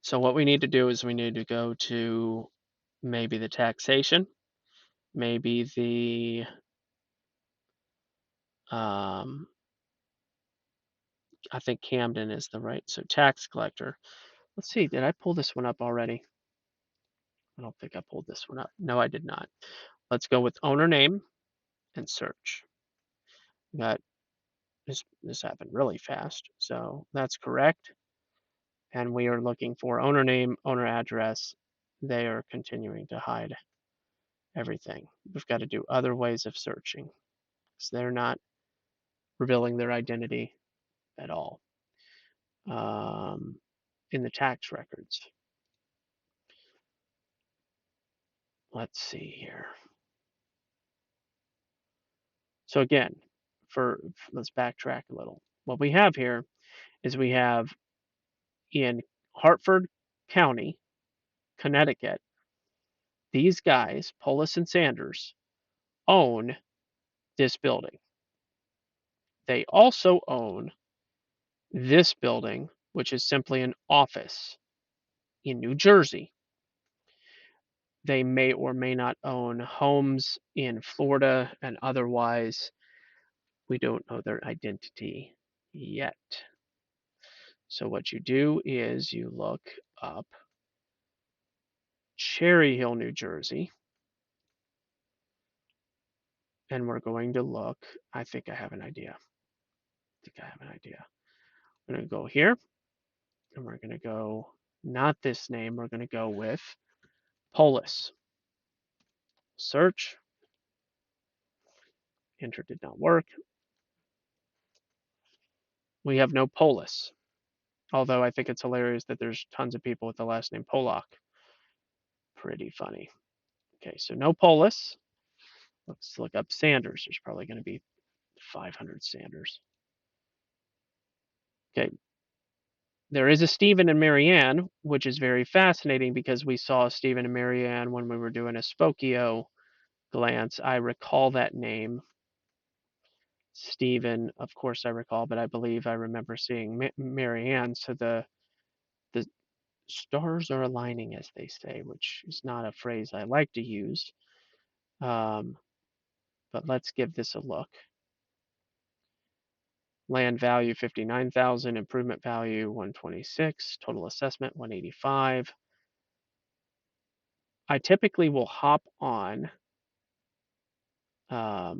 so what we need to do is we need to go to maybe the taxation, maybe the I think Camden is the right. So tax collector. Let's see. Did I pull this one up already? I don't think I pulled this one up. No, I did not. Let's go with owner name and search. Got this happened really fast. So that's correct. And we are looking for owner name, owner address. They are continuing to hide everything. We've got to do other ways of searching because they're not revealing their identity at all in the tax records. Let's see here. So again, let's backtrack a little. What we have here is we have in Hartford County, Connecticut, these guys, Polis and Sanders, own this building. They also own this building, which is simply an office in New Jersey. They may or may not own homes in Florida, and otherwise, we don't know their identity yet. So what you do is you look up Cherry Hill, New Jersey, and we're going to look. I think I have an idea. I'm going to go here, and we're going to go, not this name, we're going to go with Polis. Search. Enter did not work. We have no Polis, although I think it's hilarious that there's tons of people with the last name Polak. Pretty funny. Okay, so no Polis. Let's look up Sanders. There's probably going to be 500 Sanders. Okay, there is a Stephen and Marianne, which is very fascinating because we saw Stephen and Marianne when we were doing a Spokio glance. I recall that name. Stephen, of course I recall, but I believe I remember seeing Marianne. So the stars are aligning, as they say, which is not a phrase I like to use. But let's give this a look. Land value 59,000, improvement value 126, total assessment 185. I typically will hop on the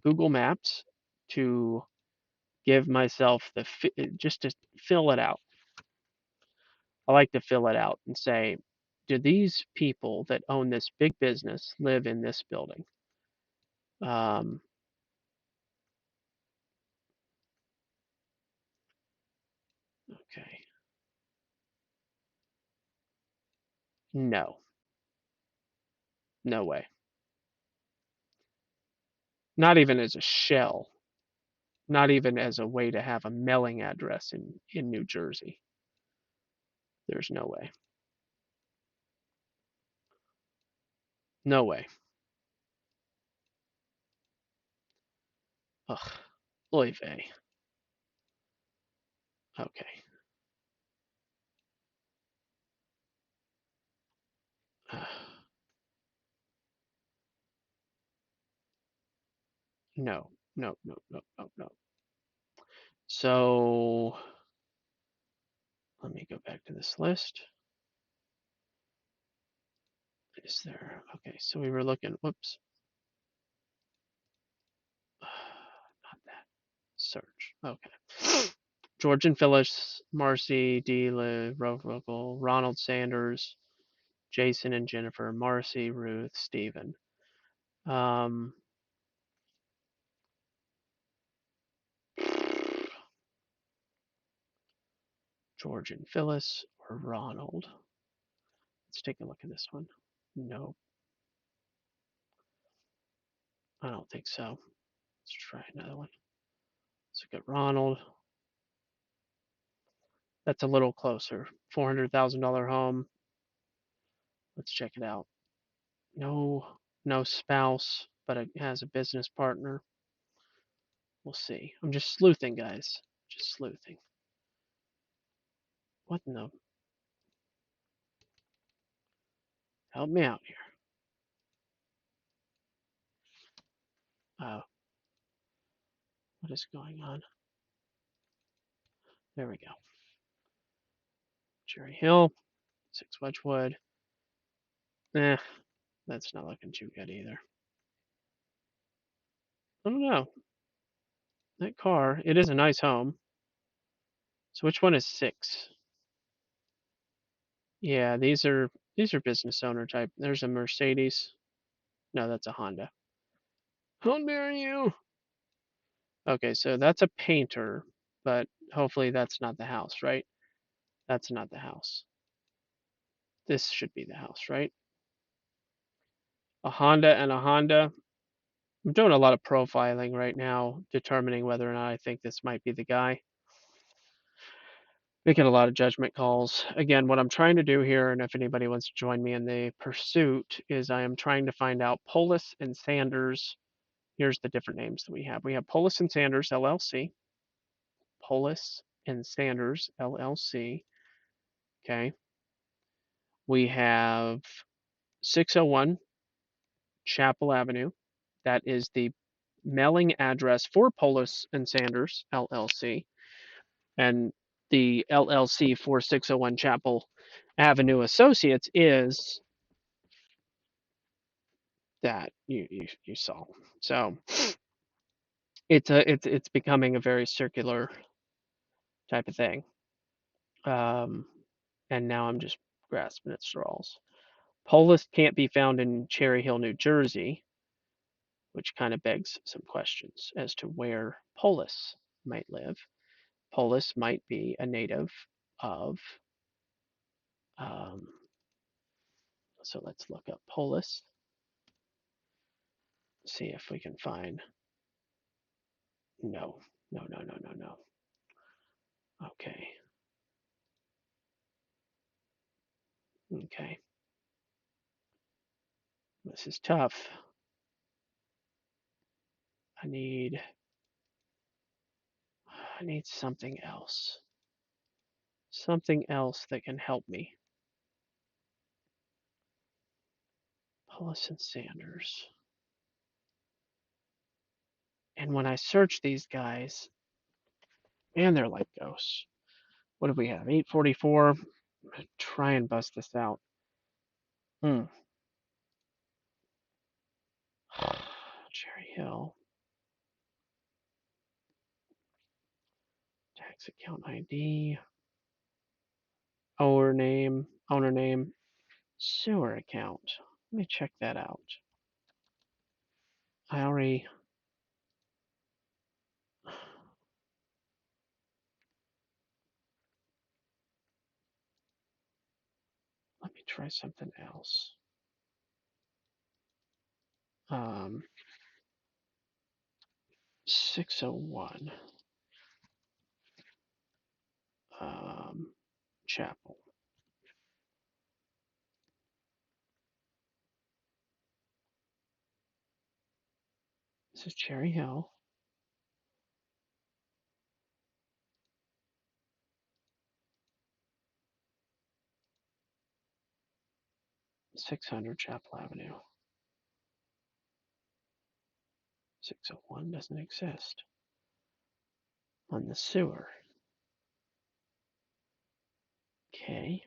Google Maps to give myself just to fill it out. I like to fill it out and say, do these people that own this big business live in this building? Okay. No. No way. Not even as a shell. Not even as a way to have a mailing address in New Jersey. There's no way. No way. Ugh. Oy vey. Okay. No, no, no, no, no, no. So let me go back to this list. Is there? Okay, so we were looking. Whoops. Not that. Search. Okay. George and Phyllis, Marcy, D. Rovogel, Ronald Sanders, Jason and Jennifer, Marcy, Ruth, Stephen. Um, George and Phyllis or Ronald. Let's take a look at this one. No, I don't think so. Let's try another one. Let's look at Ronald. That's a little closer. $400,000 home. Let's check it out. No, no spouse, but it has a business partner. We'll see. I'm just sleuthing, guys. Just sleuthing. What in the? Help me out here. What is going on? There we go. Cherry Hill, 6 Wedgwood. Eh, that's not looking too good either. I don't know. That car, it is a nice home. So which one is 6? Yeah, these are business owner type. There's a Mercedes. No, that's a Honda. How dare you? Okay, so that's a painter, but hopefully that's not the house, right? That's not the house. This should be the house, right? A Honda and a Honda. I'm doing a lot of profiling right now, determining whether or not I think this might be the guy. Making a lot of judgment calls. Again, what I'm trying to do here, and if anybody wants to join me in the pursuit, is I am trying to find out Polis and Sanders. Here's the different names that we have. We have Polis and Sanders LLC. Polis and Sanders LLC. Okay. We have 601 Chapel Avenue. That is the mailing address for Polis and Sanders LLC. And the LLC for 601 Chapel Avenue Associates is that you saw. So it's becoming a very circular type of thing. Um, and now I'm just grasping at straws. Polis can't be found in Cherry Hill, New Jersey, which kind of begs some questions as to where Polis might live. Polis might be a native of. Um, so let's look up Polis. See if we can find. No, no, no, no, no, no. Okay. Okay. This is tough. I need something else. Something else that can help me. Pullis and Sanders. And when I search these guys, man, they're like ghosts. What do we have? 844. Try and bust this out. Cherry Hill. Tax account ID. Owner name. Owner name. Sewer account. Let me check that out. I already. Let me try something else. 601 Chapel. This is Cherry Hill. 600 Chapel Avenue. 601 doesn't exist on the sewer. Okay.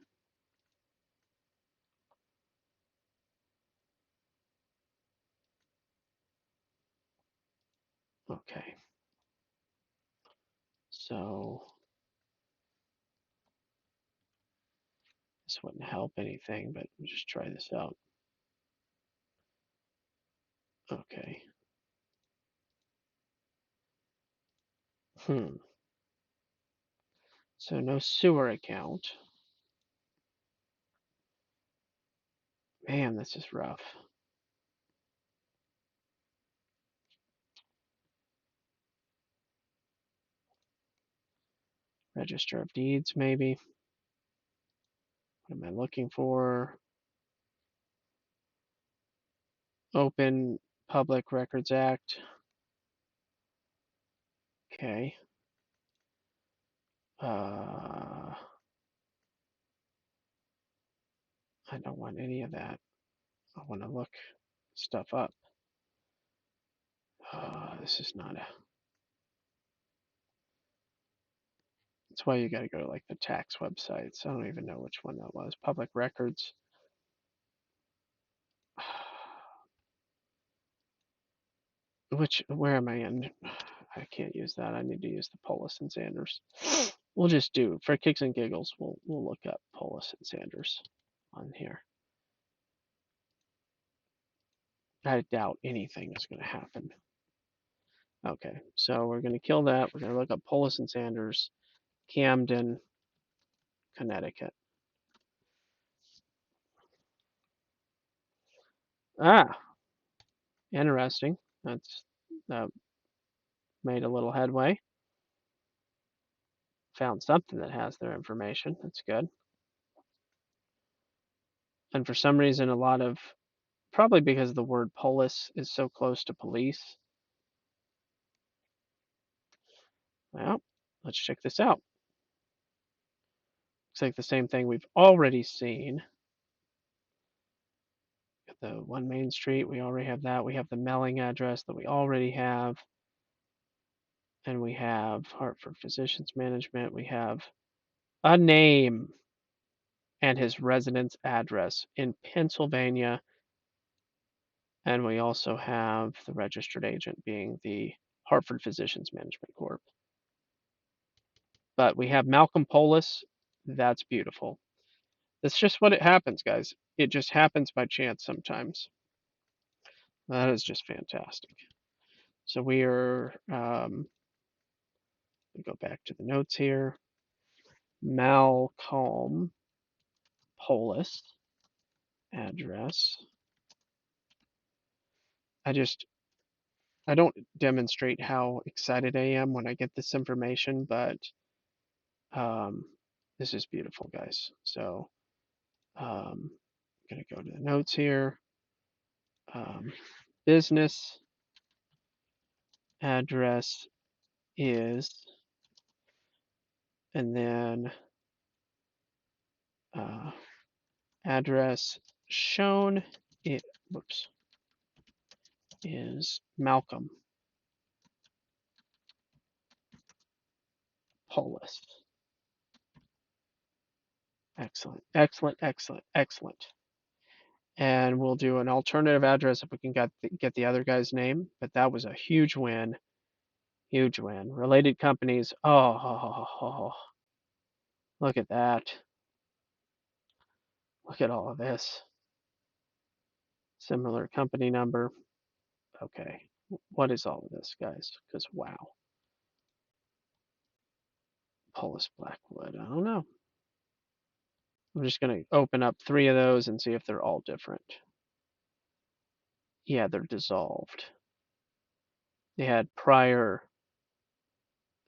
Okay. So this wouldn't help anything, but we'll just try this out. Okay. So no sewer account. Man, this is rough. Register of Deeds, maybe. What am I looking for? Open Public Records Act. Okay. I don't want any of that. I want to look stuff up. This is not a. That's why you got to go to like the tax websites. I don't even know which one that was. Public records. Where am I in? I can't use that. I need to use the Polis and Sanders. We'll just do for kicks and giggles. We'll look up Polis and Sanders on here. I doubt anything is going to happen. Okay, so we're going to kill that. We're going to look up Polis and Sanders, Camden, Connecticut. Ah, interesting. That's made a little headway. Found something that has their information. That's good. And for some reason, a lot of, probably because the word polis is so close to police. Well, let's check this out. Looks like the same thing we've already seen. The 1 Main Street, we already have that. We have the mailing address that we already have. And we have Hartford Physicians Management. We have a name and his residence address in Pennsylvania. And we also have the registered agent being the Hartford Physicians Management Corp. But we have Malcolm Polis. That's beautiful. That's just what it happens, guys. It just happens by chance sometimes. That is just fantastic. So we are, go back to the notes here. Malcolm Polis address. I don't demonstrate how excited I am when I get this information, but this is beautiful, guys. So I'm going to go to the notes here. Business address is, and then address shown, it, whoops, is Malcolm Polis. Excellent, excellent, excellent, excellent. And we'll do an alternative address if we can get the other guy's name. But that was a huge win. Huge win. Related companies. Oh, look at that. Look at all of this. Similar company number. Okay. What is all of this, guys? Because wow. Polis Blackwood. I don't know. I'm just going to open up 3 of those and see if they're all different. Yeah, they're dissolved. They had prior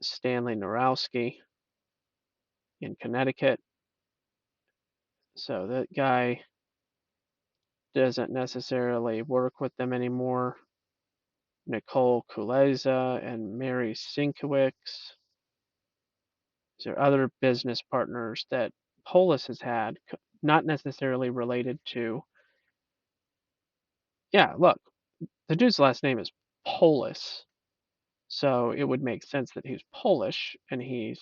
Stanley Norowski in Connecticut. So that guy doesn't necessarily work with them anymore. Nicole Kuleza and Mary Sienkiewicz. These are other business partners that Polis has had, not necessarily related to. Yeah, look, the dude's last name is Polis. So it would make sense that he's Polish and he's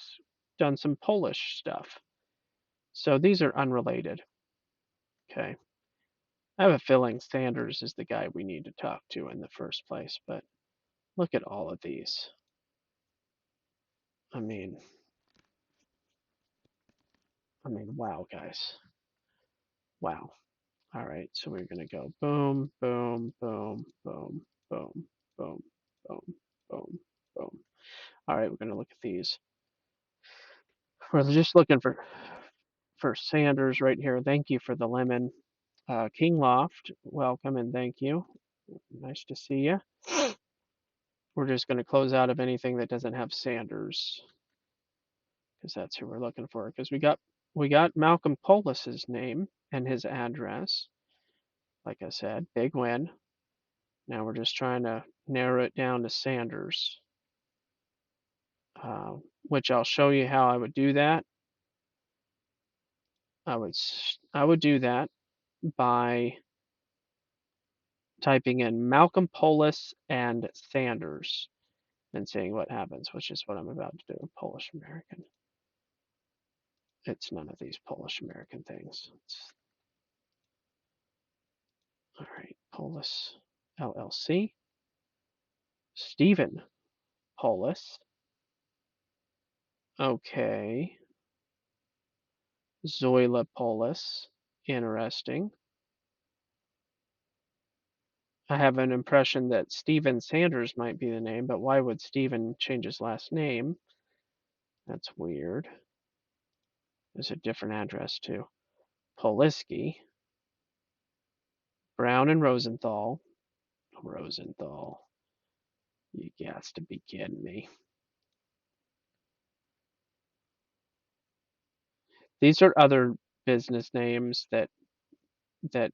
done some Polish stuff. So these are unrelated. Okay. I have a feeling Sanders is the guy we need to talk to in the first place, but look at all of these. I mean, wow, guys. Wow. All right, so we're going to go boom, boom, boom, boom, boom, boom, boom, boom, boom. All right, we're going to look at these. We're just looking for Sanders right here. Thank you for the lemon. King Loft, welcome and thank you. Nice to see you. We're just going to close out of anything that doesn't have Sanders because that's who we're looking for. Because we got Malcolm Polis's name and his address. Like I said, big win. Now we're just trying to narrow it down to Sanders, which I'll show you how I would do that. I would do that by typing in Malcolm Polis and Sanders and seeing what happens, which is what I'm about to do. Polish American. It's none of these Polish American things. All right, Polis LLC. Stephen Polis. Okay. Zoila Polis. Interesting. I have an impression that Stephen Sanders might be the name, but why would Stephen change his last name? That's weird. There's a different address too. Poliski. Brown and Rosenthal. Rosenthal. You got to be kidding me. These are other business names that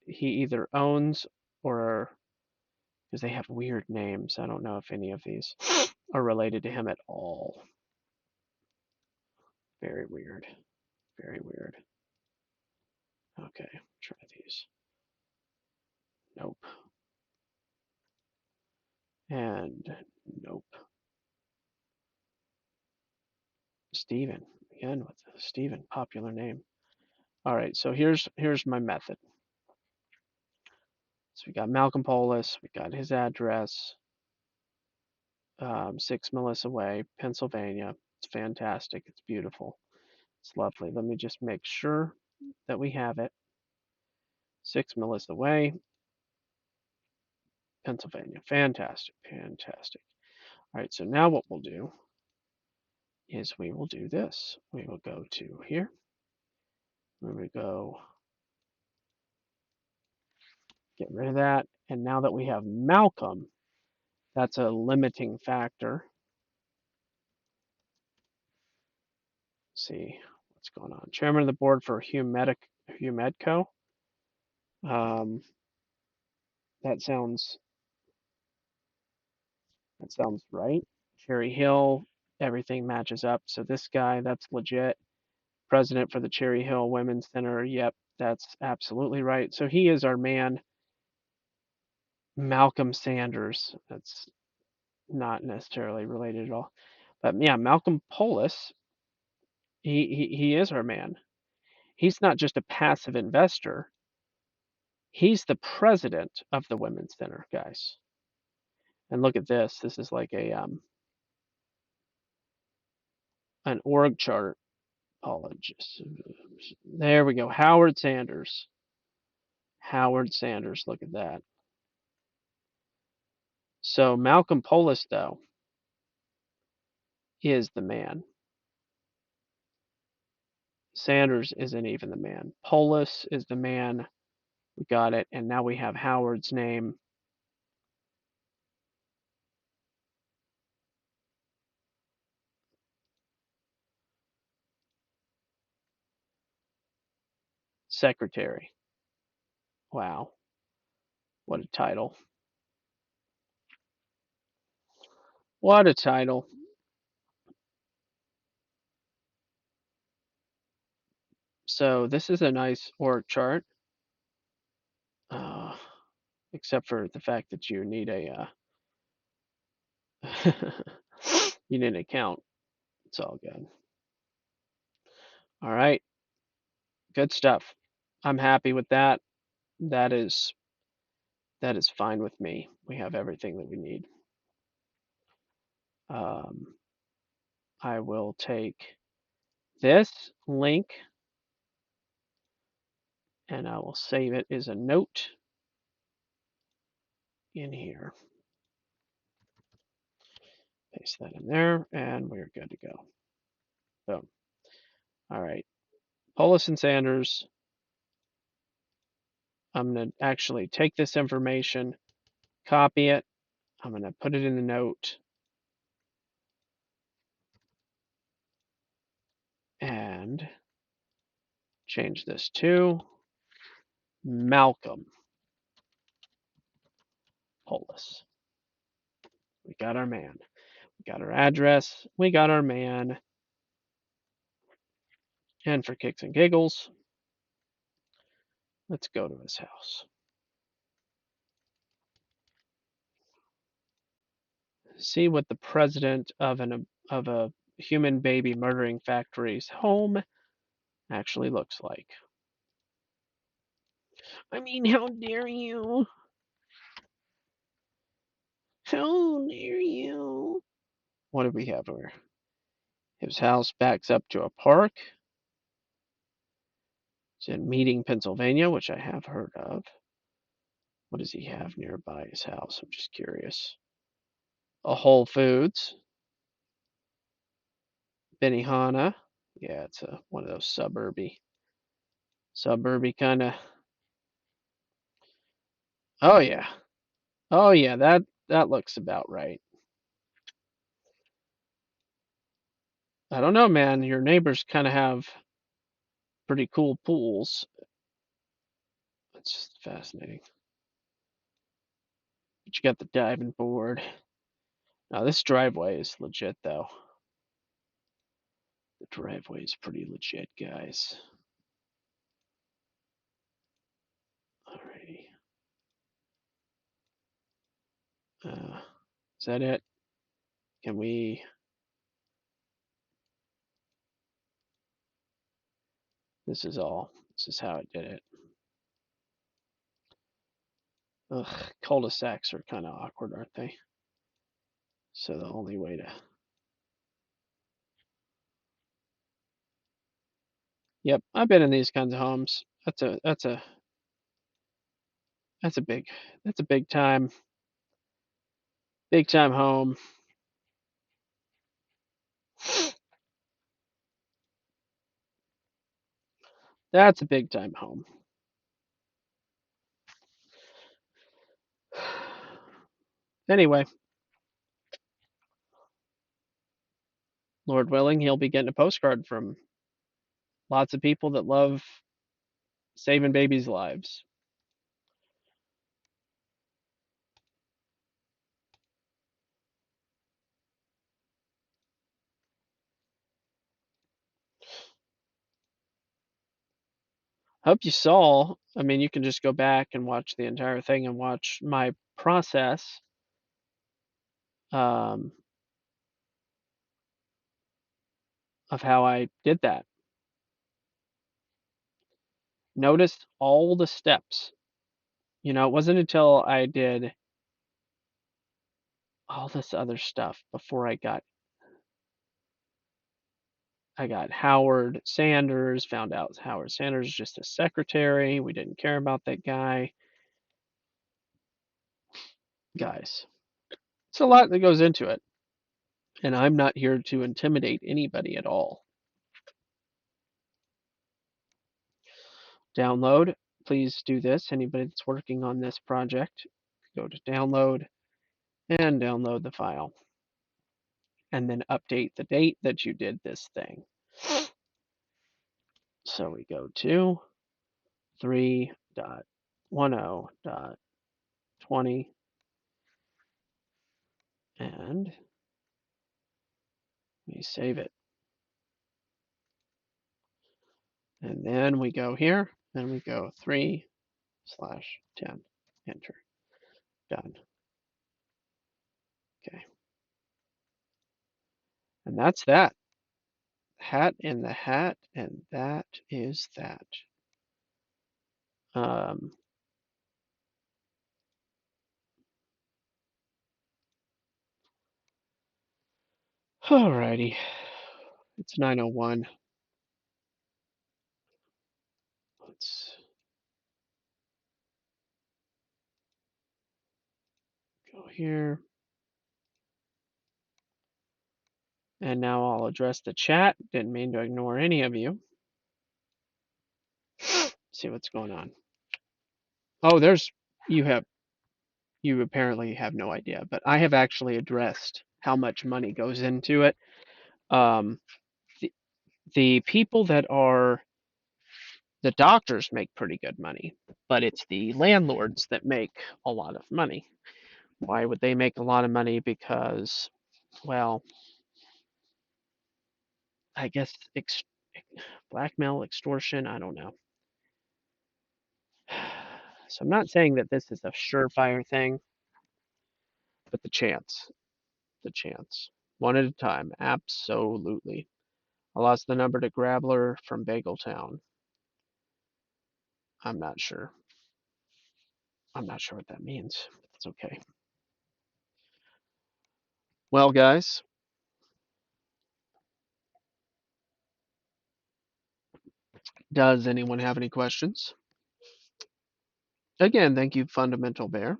he either owns or because they have weird names. I don't know if any of these are related to him at all. Very weird. Very weird. Okay, try these. Nope. And nope. Stephen. Again with Stephen, popular name. All right, so here's my method. So we got Malcolm Polis, we got his address, 6 Melissa Way, Pennsylvania. It's fantastic. It's beautiful. It's lovely. Let me just make sure that we have it. 6 Melissa Way, Pennsylvania. Fantastic. Fantastic. All right, so now what we'll do is we will do this. We will go to here. Where we go, get rid of that. And now that we have Malcolm, that's a limiting factor. Let's see what's going on. Chairman of the board for Humedco. That sounds right. Cherry Hill, everything matches up. So this guy, that's legit. President for the Cherry Hill Women's Center. Yep, that's absolutely right. So he is our man, Malcolm Sanders. That's not necessarily related at all. But yeah, Malcolm Polis, he is our man. He's not just a passive investor. He's the president of the Women's Center, guys. And look at this. This is like a an org chart. Apologies. There we go. Howard Sanders. Howard Sanders. Look at that. So Malcolm Polis, though, is the man. Sanders isn't even the man. Polis is the man. We got it. And now we have Howard's name. Secretary. Wow. What a title. What a title. So this is a nice org chart. Except for the fact that you need a You didn't account. It's all good. All right. Good stuff. I'm happy with that. That is that is fine with me. We have everything that we need. Um, I will take this link and I will save it as a note in here. Paste that in there and we're good to go. Boom. All right. Polis and Sanders. I'm going to actually take this information, copy it. I'm going to put it in the note and change this to Malcolm Polis. We got our man. We got our address. We got our man. And for kicks and giggles, let's go to his house. See what the president of a human baby murdering factory's home actually looks like. I mean, how dare you? How dare you? What do we have here? His house backs up to a park. It's in Meeting, Pennsylvania, which I have heard of. What does he have nearby his house? I'm just curious. A Whole Foods. Benihana. Yeah, it's one of those suburby kind of. Oh yeah, oh yeah. That looks about right. I don't know, man. Your neighbors kind of have pretty cool pools. It's just fascinating. But you got the diving board. Now this driveway is legit, though. The driveway is pretty legit, guys. Alrighty. Is that it? Can we? This is all. This is how it did it. Ugh, cul-de-sacs are kind of awkward, aren't they? So the only way to. Yep, I've been in these kinds of homes. That's a big that's a big time home. That's a big time home. Anyway, Lord willing, he'll be getting a postcard from lots of people that love saving babies' lives. I hope you saw. I mean, you can just go back and watch the entire thing and watch my process um, of how I did that. Notice all the steps. You know, it wasn't until I did all this other stuff before I got Howard Sanders, found out Howard Sanders is just a secretary. We didn't care about that guy. Guys, it's a lot that goes into it. And I'm not here to intimidate anybody at all. Download, please do this. Anybody that's working on this project, go to download and download the file. And then update the date that you did this thing. So we go to 3.10.20 and we save it. And then we go here and we go 3/10, enter, done. Okay. And that's that. Hat in the hat, and that is that. Um, Alrighty. It's 9:01. Let's go here. And now I'll address the chat. Didn't mean to ignore any of you. See what's going on. Oh, you apparently have no idea, but I have actually addressed how much money goes into it. Um, the, the people that are the doctors make pretty good money, but it's the landlords that make a lot of money. Why would they make a lot of money? Because, well, I guess blackmail, extortion, I don't know. So I'm not saying that this is a surefire thing, but the chance. One at a time, absolutely. I lost the number to Grabler from Bagel Town. I'm not sure. I'm not sure what that means. It's okay. Well, guys, does anyone have any questions? Again, thank you, Fundamental Bear.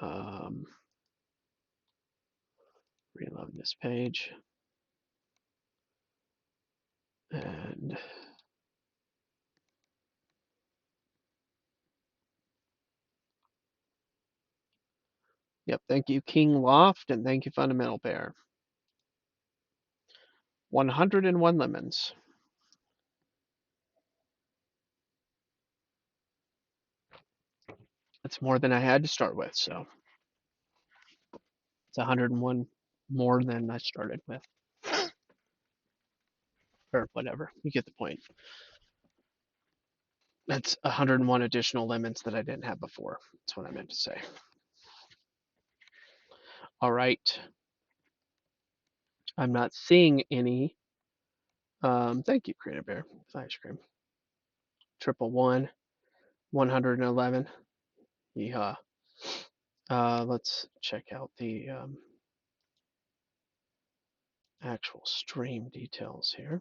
Um, Reload this page. And yep, thank you, King Loft, and thank you, Fundamental Bear. 101 lemons. That's more than I had to start with, so it's 101 more than I started with. Or whatever, you get the point. That's 101 additional lemons that I didn't have before. That's what I meant to say. All right. I'm not seeing any. Thank you, Creative Bear. Ice cream. 111, 111. Yeehaw. Let's check out the actual stream details here.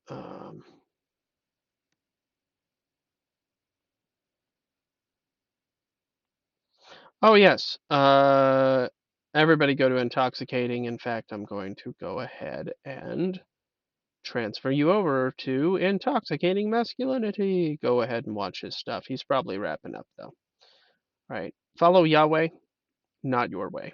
Um, oh, yes. Everybody go to intoxicating. In fact, I'm going to go ahead and transfer you over to intoxicating masculinity. Go ahead and watch his stuff. He's probably wrapping up, though. All right. Follow Yahweh, not your way.